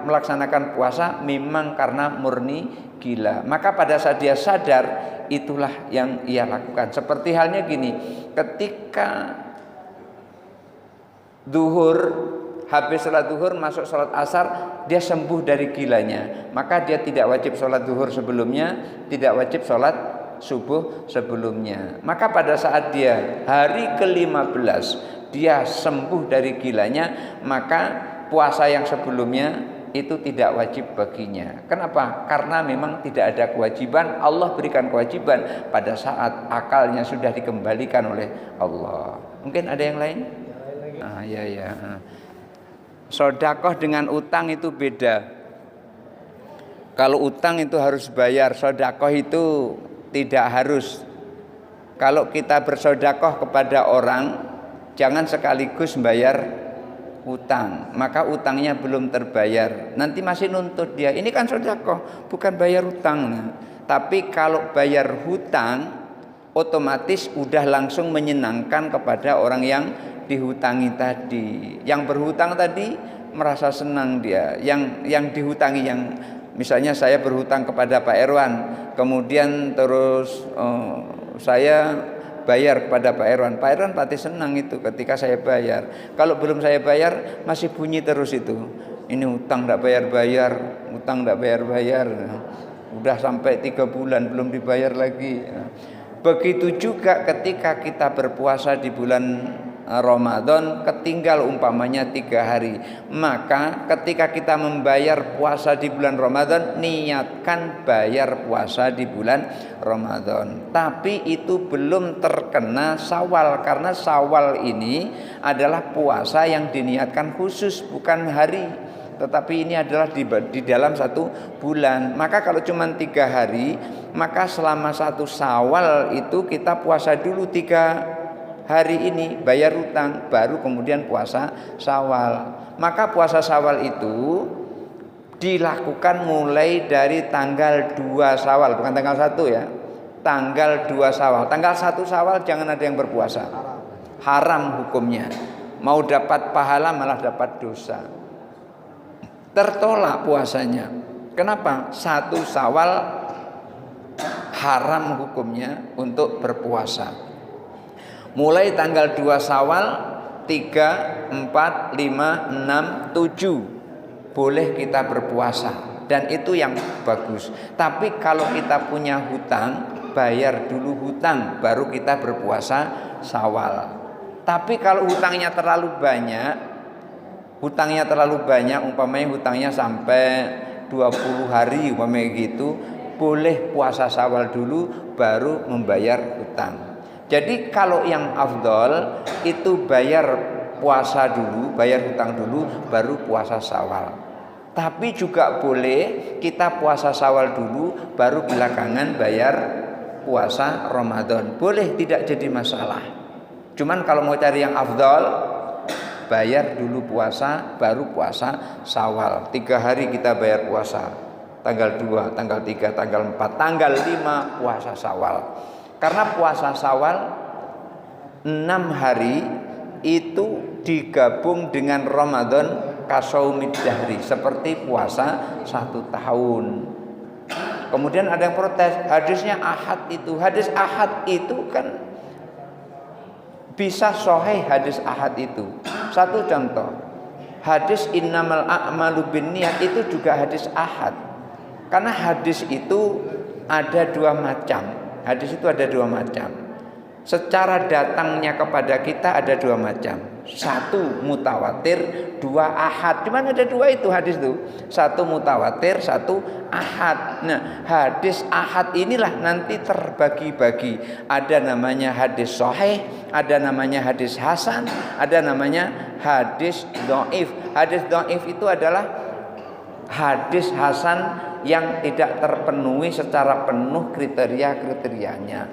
melaksanakan puasa memang karena murni gila. Maka pada saat dia sadar, itulah yang ia lakukan. Seperti halnya gini, ketika duhur, habis sholat duhur masuk sholat asar, dia sembuh dari gilanya, maka dia tidak wajib sholat duhur sebelumnya, tidak wajib sholat subuh sebelumnya. Maka pada saat dia hari ke-15 dia sembuh dari gilanya, maka puasa yang sebelumnya itu tidak wajib baginya. Kenapa? Karena memang tidak ada kewajiban. Allah berikan kewajiban pada saat akalnya sudah dikembalikan oleh Allah. Mungkin ada yang lain? Ya. Sedekah dengan utang itu beda. Kalau utang itu harus bayar, sedekah itu tidak harus. Kalau kita bersedekah kepada orang, jangan sekaligus bayar utang, maka utangnya belum terbayar, nanti masih nuntut dia. Ini kan sedekah, bukan bayar utang. Tapi kalau bayar hutang, otomatis udah langsung menyenangkan kepada orang yang dihutangi tadi. Yang berhutang tadi merasa senang dia. Yang dihutangi, yang misalnya saya berhutang kepada Pak Erwan, kemudian terus saya bayar kepada Pak Erwan. Pak Erwan pasti senang itu ketika saya bayar. Kalau belum saya bayar masih bunyi terus itu. Ini utang enggak bayar-bayar, utang enggak bayar-bayar. Udah sampai 3 bulan belum dibayar lagi. Begitu juga ketika kita berpuasa di bulan Ramadan, ketinggal umpamanya 3 hari, maka ketika kita membayar puasa di bulan Ramadan, niatkan bayar puasa di bulan Ramadan. Tapi itu belum terkena Syawal, karena Syawal ini adalah puasa yang diniatkan khusus, bukan hari, tetapi ini adalah di dalam 1 bulan. Maka kalau cuma 3 hari, maka selama 1 Syawal itu kita puasa dulu 3 hari ini bayar hutang, baru kemudian puasa Syawal. Maka puasa Syawal itu dilakukan mulai dari tanggal 2 Syawal, bukan tanggal 1 ya. Tanggal 2 Syawal. Tanggal 1 Syawal jangan ada yang berpuasa. Haram hukumnya. Mau dapat pahala malah dapat dosa. Tertolak puasanya. Kenapa? 1 Syawal haram hukumnya untuk berpuasa. Mulai tanggal 2 Syawal 3, 4, 5, 6, 7 boleh kita berpuasa, dan itu yang bagus. Tapi kalau kita punya hutang, bayar dulu hutang baru kita berpuasa Syawal. Tapi kalau hutangnya terlalu banyak, umpamanya hutangnya sampai 20 hari umpamanya gitu, boleh puasa Syawal dulu baru membayar hutang. Jadi kalau yang afdol itu bayar puasa dulu, bayar hutang dulu baru puasa Syawal. Tapi juga boleh kita puasa Syawal dulu baru belakangan bayar puasa Ramadan. Boleh, tidak jadi masalah. Cuman kalau mau cari yang afdol, bayar dulu puasa baru puasa Syawal. 3 hari kita bayar puasa. Tanggal 2, tanggal 3, tanggal 4, tanggal 5 puasa Syawal. Karena puasa Syawal 6 hari itu digabung dengan Ramadan kasaumid dahri, seperti puasa 1 tahun. Kemudian ada yang protes, hadisnya ahad itu. Hadis ahad itu kan bisa sahih hadis ahad itu. Satu contoh, hadis innamal a'malu binniyat itu juga hadis ahad. Karena hadis itu ada 2 macam. Hadis itu ada 2 macam. Secara datangnya kepada kita ada 2 macam. 1 mutawatir, 2 ahad. Cuman ada 2 itu hadis itu. 1 mutawatir, 1 ahad. Nah, hadis ahad inilah nanti terbagi-bagi. Ada namanya hadis sahih, ada namanya hadis hasan, ada namanya hadis dhaif. Hadis dhaif itu adalah hadis hasan yang tidak terpenuhi secara penuh kriteria-kriterianya.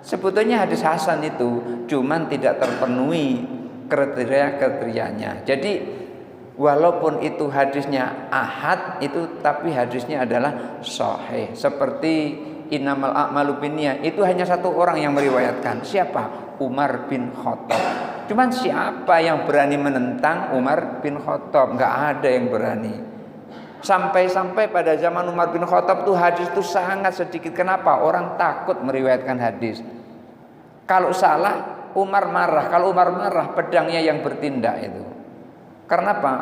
Sebetulnya hadis hasan itu cuman tidak terpenuhi kriteria-kriterianya. Jadi walaupun itu hadisnya ahad itu, tapi hadisnya adalah sahih. Seperti innamal a'malu binniyat itu hanya 1 orang yang meriwayatkan. Siapa? Umar bin Khattab. Cuman siapa yang berani menentang Umar bin Khattab? Enggak ada yang berani. Sampai-sampai pada zaman Umar bin Khattab tuh hadis itu sangat sedikit. Kenapa? Orang takut meriwayatkan hadis. Kalau salah Umar marah. Kalau Umar marah, pedangnya yang bertindak itu. Karena apa?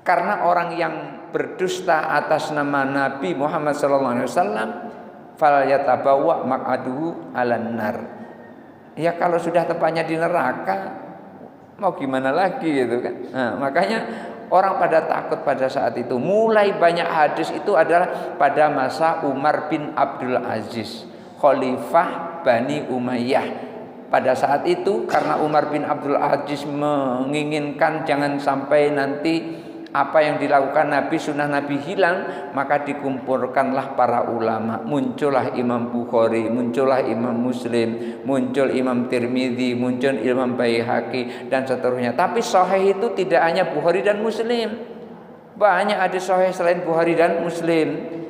Karena orang yang berdusta atas nama Nabi Muhammad SAW, fal yatabawa maq'aduhu 'alan nar. Ya kalau sudah tempatnya di neraka, mau gimana lagi gitu kan? Nah, makanya orang pada takut pada saat itu. Mulai banyak hadis itu adalah pada masa Umar bin Abdul Aziz, Khalifah Bani Umayyah. Pada saat itu karena Umar bin Abdul Aziz menginginkan jangan sampai nanti apa yang dilakukan Nabi, sunnah Nabi hilang, maka dikumpulkanlah para ulama. Muncullah Imam Bukhari, muncullah Imam Muslim, muncul Imam Tirmidzi, muncul Imam Baihaqi dan seterusnya. Tapi sahih itu tidak hanya Bukhari dan Muslim. Banyak hadis sahih selain Bukhari dan Muslim.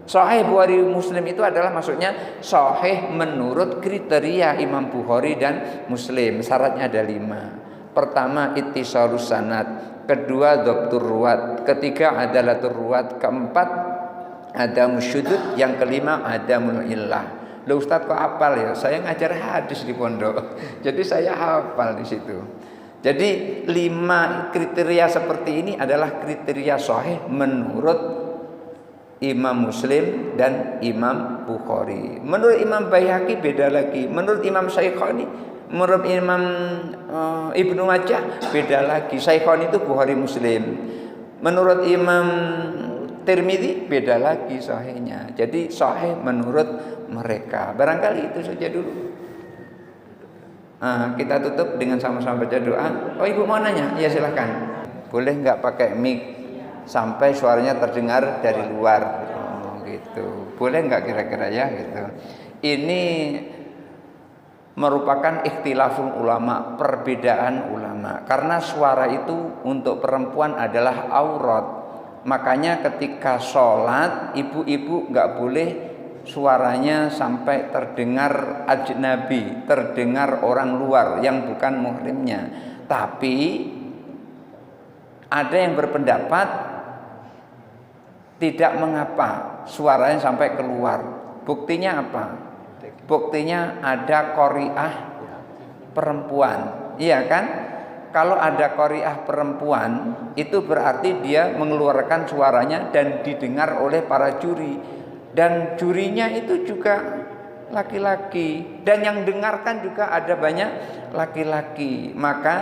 Sahih Bukhari Muslim itu adalah maksudnya sahih menurut kriteria Imam Bukhari dan Muslim. Syaratnya ada 5. Pertama ittisalus sanad, kedua dhabtur ruwat, ketiga adalatur ruwat, keempat adamus syudud, yang kelima adamul illah. Loh Ustaz kok hafal ya? Saya ngajar hadis di pondok. Jadi saya hafal di situ. Jadi 5 kriteria seperti ini adalah kriteria sahih menurut Imam Muslim dan Imam Bukhari. Menurut Imam Baihaqi beda lagi. Menurut Imam Syaikhauni, menurut Imam Ibnu Majah beda lagi. Syaikhauni itu Bukhari Muslim. Menurut Imam Tirmidzi beda lagi sahihnya. Jadi sahih menurut mereka. Barangkali itu saja dulu. Kita tutup dengan sama-sama baca doa. Oh, Ibu mau nanya? Ya silahkan. Boleh nggak pakai mic sampai suaranya terdengar dari luar? Gitu. Boleh nggak kira-kira ya gitu. Ini merupakan ikhtilaful ulama, perbedaan ulama. Karena suara itu untuk perempuan adalah aurat. Makanya ketika sholat, ibu-ibu nggak boleh suaranya sampai terdengar ajnabi, terdengar orang luar yang bukan muhrimnya. Tapi ada yang berpendapat tidak mengapa suaranya sampai keluar. Buktinya apa? Buktinya ada qari'ah perempuan, iya kan? Kalau ada qari'ah perempuan, itu berarti dia mengeluarkan suaranya dan didengar oleh para juri. Dan jurinya itu juga laki-laki, dan yang dengarkan juga ada banyak laki-laki. Maka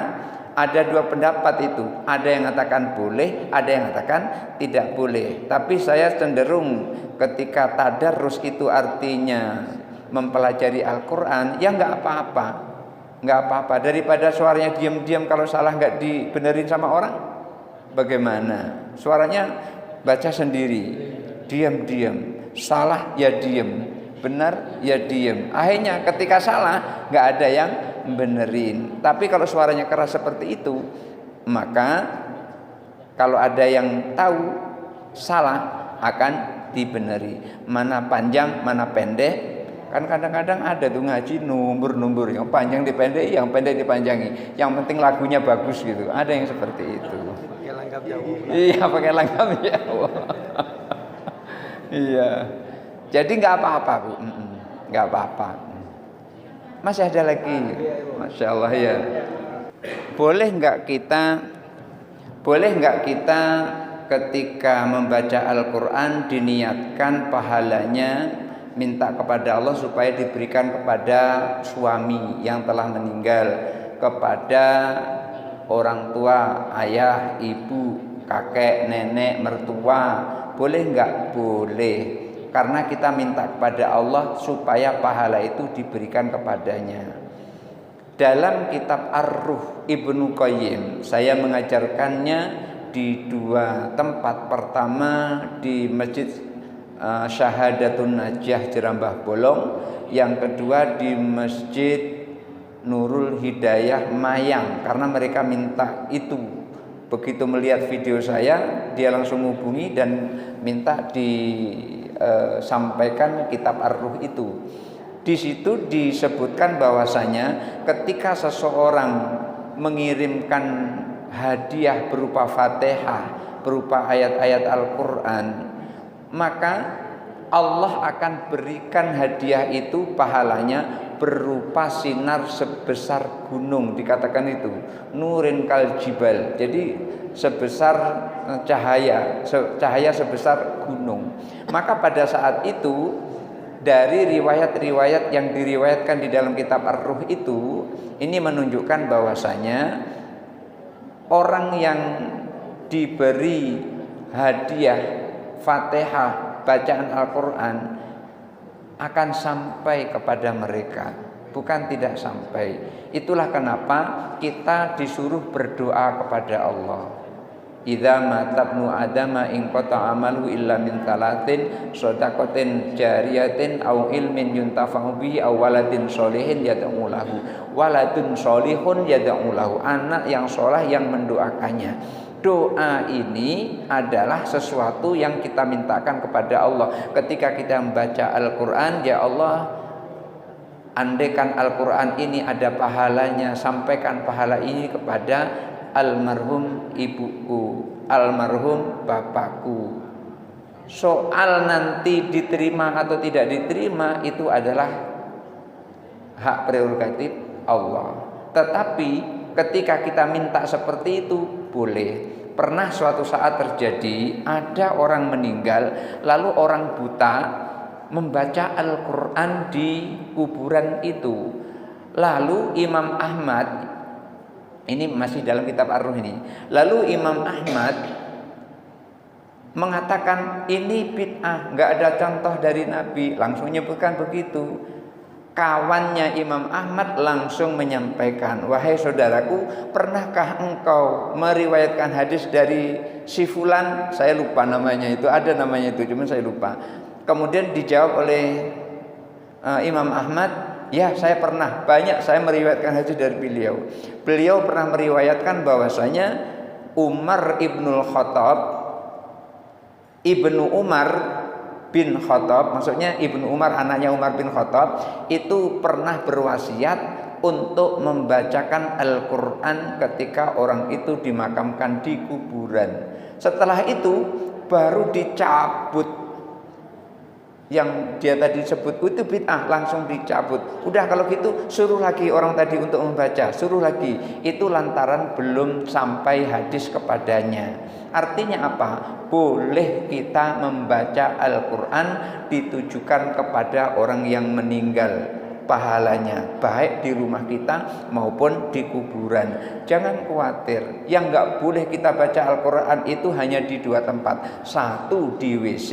ada dua pendapat itu, ada yang mengatakan boleh, ada yang mengatakan tidak boleh. Tapi saya cenderung ketika tadarrus itu artinya mempelajari Al-Quran, ya nggak apa-apa, nggak apa-apa. Daripada suaranya diam-diam, kalau salah nggak dibenerin sama orang, bagaimana? Suaranya baca sendiri, diam-diam, salah ya diem, benar ya diem. Akhirnya ketika salah nggak ada yang benerin. Tapi kalau suaranya keras seperti itu, maka kalau ada yang tahu salah akan dibeneri. Mana panjang, mana pendek. Kan kadang-kadang ada tuh ngaji numbur-numbur, yang panjang dipendek, yang pendek dipanjangi. Yang penting lagunya bagus gitu. Ada yang seperti itu. Pakai langgam jauh. Iya, pakai langgam jauh. Iya. Jadi nggak apa-apa, Bu. Nggak apa-apa. Masih ada lagi. Masya Allah ya. Boleh nggak kita ketika membaca Al-Quran diniatkan pahalanya minta kepada Allah supaya diberikan kepada suami yang telah meninggal, kepada orang tua, ayah, ibu, kakek, nenek, mertua. Boleh nggak? Boleh. Karena kita minta kepada Allah supaya pahala itu diberikan kepadanya. Dalam kitab Ar-Ruh Ibnu Qayyim, saya mengajarkannya di dua tempat. Pertama di Masjid Syahadatun Najah Jerambah Bolong, yang kedua di Masjid Nurul Hidayah Mayang, karena mereka minta itu. Begitu melihat video saya, dia langsung hubungi dan minta disampaikan kitab Ar-Ruh itu. Di situ disebutkan bahwasanya ketika seseorang mengirimkan hadiah berupa Fatihah, berupa ayat-ayat Al-Quran, maka Allah akan berikan hadiah itu pahalanya berupa sinar sebesar gunung, dikatakan itu nurin kal jibal. Jadi sebesar cahaya sebesar gunung. Maka pada saat itu dari riwayat-riwayat yang diriwayatkan di dalam kitab Ar-Ruh itu, ini menunjukkan bahwasanya orang yang diberi hadiah Fatihah, bacaan Al-Quran akan sampai kepada mereka, bukan tidak sampai. Itulah kenapa kita disuruh berdoa kepada Allah. Idza matabnu adama in qata amalu illa min talatin shadaqatin jariyatin aw ilmin yuntafa'u bihi aw waladin sholihin yad'u lahu. Waladun sholihun yad'u lahu, anak yang soleh yang mendoakannya. Doa ini adalah sesuatu yang kita mintakan kepada Allah. Ketika kita membaca Al-Quran, ya Allah, andaikan Al-Quran ini ada pahalanya, sampaikan pahala ini kepada almarhum ibuku, almarhum bapakku. Soal nanti diterima atau tidak diterima itu adalah hak prerogatif Allah. Tetapi ketika kita minta seperti itu boleh. Pernah suatu saat terjadi, ada orang meninggal, lalu orang buta membaca Al-Quran di kuburan itu. Lalu Imam Ahmad, ini masih dalam kitab Ar-Ruh ini, lalu Imam Ahmad mengatakan ini bid'ah, nggak ada contoh dari Nabi, langsung menyebutkan begitu. Kawannya Imam Ahmad langsung menyampaikan, wahai saudaraku, pernahkah engkau meriwayatkan hadis dari si fulan? Saya lupa namanya itu, ada namanya itu, cuma saya lupa. Kemudian dijawab oleh Imam Ahmad, Ya, saya pernah, banyak saya meriwayatkan hadis dari beliau. Beliau pernah meriwayatkan bahwasanya Umar ibnul Khattab, Ibnu Umar bin Khattab, maksudnya Ibnu Umar anaknya Umar bin Khattab, itu pernah berwasiat untuk membacakan Al-Quran ketika orang itu dimakamkan di kuburan. Setelah itu baru dicabut yang dia tadi sebut itu bid'ah, langsung dicabut. Udah kalau gitu suruh lagi orang tadi untuk membaca, suruh lagi. Itu lantaran belum sampai hadis kepadanya. Artinya apa? Boleh kita membaca Al-Quran ditujukan kepada orang yang meninggal, pahalanya baik di rumah kita maupun di kuburan. Jangan khawatir. Yang nggak boleh kita baca Al-Quran itu hanya di dua tempat. Satu di WC,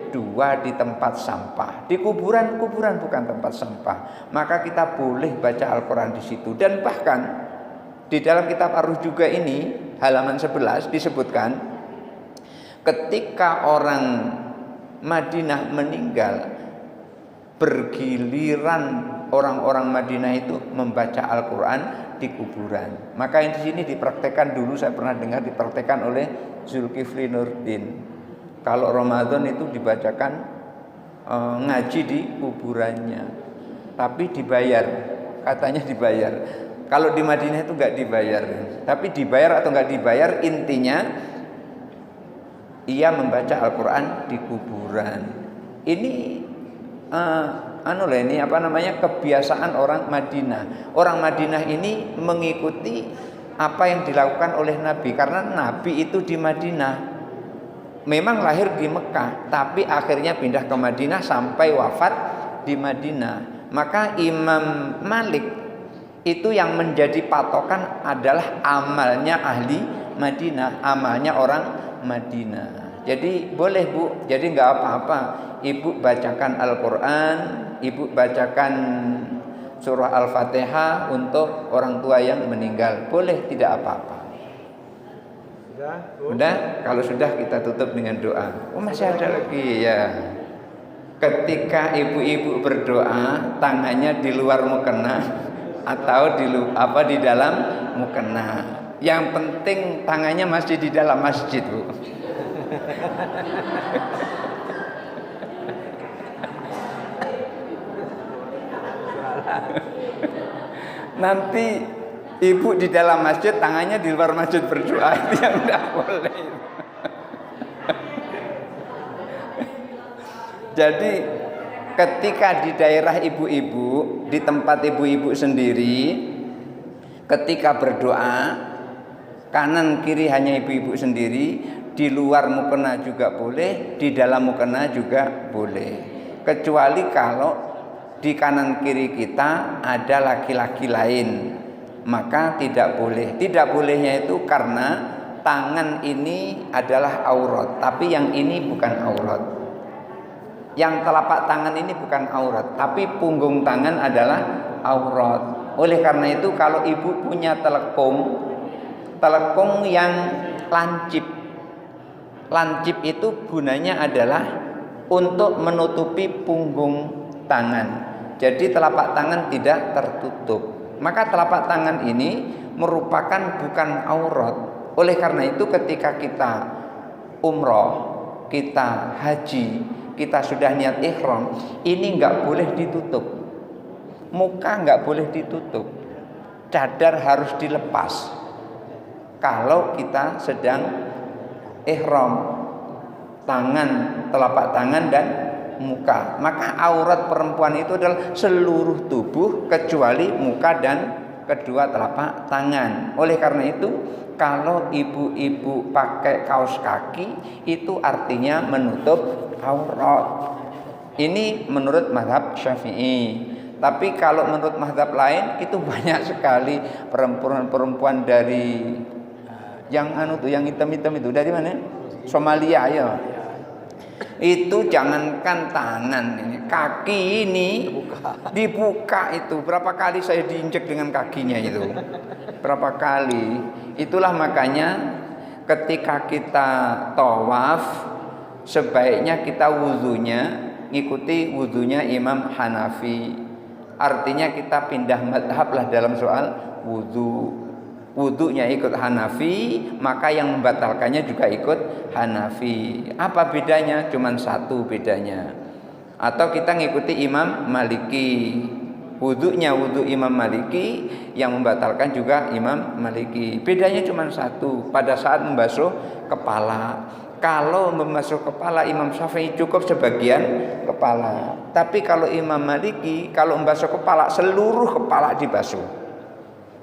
dua di tempat sampah. Di kuburan bukan tempat sampah. Maka kita boleh baca Al-Quran di situ. Dan bahkan di dalam kitab Ar-Ruh juga ini halaman 11 disebutkan ketika orang Madinah meninggal, bergiliran orang-orang Madinah itu membaca Al-Quran di kuburan. Maka di sini dipraktekkan dulu, saya pernah dengar dipraktekkan oleh Zulkifli Nurdin. Kalau Ramadan itu dibacakan ngaji di kuburannya, tapi dibayar, katanya dibayar. Kalau di Madinah itu nggak dibayar, tapi dibayar atau nggak dibayar, intinya ia membaca Al-Quran di kuburan. Ini ini kebiasaan orang Madinah. Orang Madinah ini mengikuti apa yang dilakukan oleh Nabi, karena Nabi itu di Madinah. Memang lahir di Mekah, tapi akhirnya pindah ke Madinah sampai wafat di Madinah. Maka Imam Malik itu yang menjadi patokan adalah amalnya ahli Madinah, amalnya orang Madinah. Jadi boleh Bu, jadi nggak apa-apa. Ibu bacakan Al-Quran, ibu bacakan surah Al-Fatihah untuk orang tua yang meninggal. Boleh, tidak apa-apa. Udah, kalau sudah kita tutup dengan doa. Oh, masih ada lagi ya. Ketika ibu-ibu berdoa, tangannya di luar mukena atau di dalam mukena. Yang penting tangannya masih di dalam masjid, Bu. Nanti ibu di dalam masjid, tangannya di luar masjid berdoa, itu yang tidak boleh. Jadi ketika di daerah ibu-ibu, di tempat ibu-ibu sendiri, ketika berdoa, kanan kiri hanya ibu-ibu sendiri, di luar mukena juga boleh, di dalam mukena juga boleh. Kecuali kalau di kanan kiri kita ada laki-laki lain, maka tidak boleh. Tidak bolehnya itu karena tangan ini adalah aurat, tapi yang ini bukan aurat. Yang telapak tangan ini bukan aurat, tapi punggung tangan adalah aurat. Oleh karena itu kalau ibu punya telekung yang lancip itu gunanya adalah untuk menutupi punggung tangan. Jadi telapak tangan tidak tertutup. Maka telapak tangan ini merupakan bukan aurat. Oleh karena itu ketika kita umroh, kita haji, kita sudah niat ihram, ini nggak boleh ditutup. Muka nggak boleh ditutup. Cadar harus dilepas. Kalau kita sedang ihram, tangan, telapak tangan dan muka. Maka aurat perempuan itu adalah seluruh tubuh kecuali muka dan kedua telapak tangan. Oleh karena itu kalau ibu-ibu pakai kaos kaki itu artinya menutup aurat. Ini menurut mazhab Syafi'i. Tapi kalau menurut mazhab lain itu banyak sekali perempuan-perempuan dari yang yang hitam-hitam itu dari mana? Somalia ya. Itu jangankan tangan ini, kaki ini dibuka itu. Berapa kali saya diinjek dengan kakinya itu. Berapa kali. Itulah makanya ketika kita tawaf sebaiknya kita wudunya ngikuti wudunya Imam Hanafi. Artinya kita pindah madhab lah dalam soal wudu. Wudunya ikut Hanafi, maka yang membatalkannya juga ikut Hanafi. Apa bedanya? Cuman satu bedanya. Atau kita ngikuti Imam Maliki. Wudunya wudu Imam Maliki, yang membatalkan juga Imam Maliki. Bedanya cuma satu, pada saat membasuh kepala. Kalau membasuh kepala Imam Syafi'i cukup sebagian kepala. Tapi kalau Imam Maliki, kalau membasuh kepala seluruh kepala dibasuh.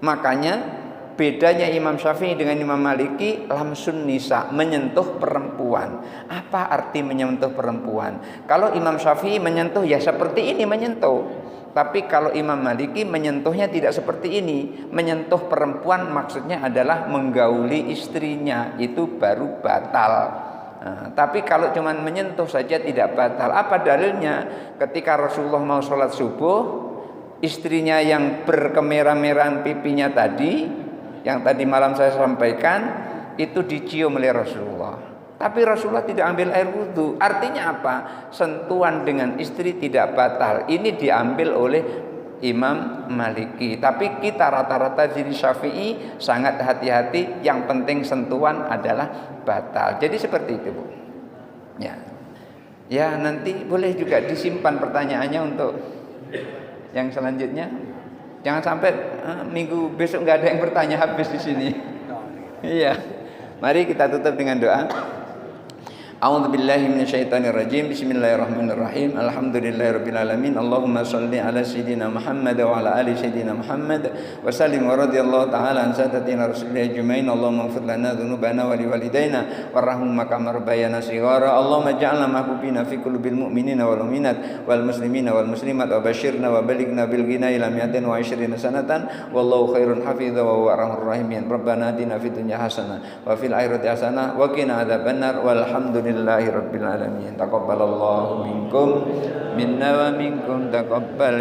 Makanya bedanya Imam Syafi'i dengan Imam Maliki, lamsun nisa, menyentuh perempuan. Apa arti menyentuh perempuan? Kalau Imam Syafi'i menyentuh ya seperti ini menyentuh. Tapi kalau Imam Maliki menyentuhnya tidak seperti ini. Menyentuh perempuan maksudnya adalah menggauli istrinya, itu baru batal. Nah, tapi kalau cuma menyentuh saja tidak batal. Apa dalilnya? Ketika Rasulullah mau sholat subuh, istrinya yang berkemerah-merahan pipinya tadi, yang tadi malam saya sampaikan, itu dicium oleh Rasulullah. Tapi Rasulullah tidak ambil air wudhu. Artinya apa? Sentuhan dengan istri tidak batal. Ini diambil oleh Imam Maliki. Tapi kita rata-rata jadi Syafi'i sangat hati-hati. Yang penting sentuhan adalah batal. Jadi seperti itu, Bu. Ya, nanti boleh juga disimpan pertanyaannya untuk yang selanjutnya. Jangan sampai minggu besok nggak ada yang bertanya habis di sini. Iya. Mari kita tutup dengan doa. A'udzubillahi minasyaitonirrajim. Bismillahirrahmanirrahim. Alhamdulillahirabbil alamin. Allahumma shalli ala sayidina Muhammad wa ala ali sayidina Muhammad wa sallim wa radhiyallahu ta'ala an sadatina rasulillah ajmain. Allahumma ighfir lana dzunubana wa liwalidayna warhamhum kama rabbayana shighara. Allahumma ij'alna mahbubina fi qulubil mu'minina wal mu'minat wal muslimina wal muslimat wa basyirna wa balighna bil ghina ila mi'atin wa 20 sanatan wallahu khairun hafidza wa huwa arhamur rahimin. Rabbana atina fid dunya hasanah wa fil akhirati hasanah wa qina adzabannar. Walhamdulillahi rabbil alamin. Taqabbalallahu minkum minna wa minkum taqabbal.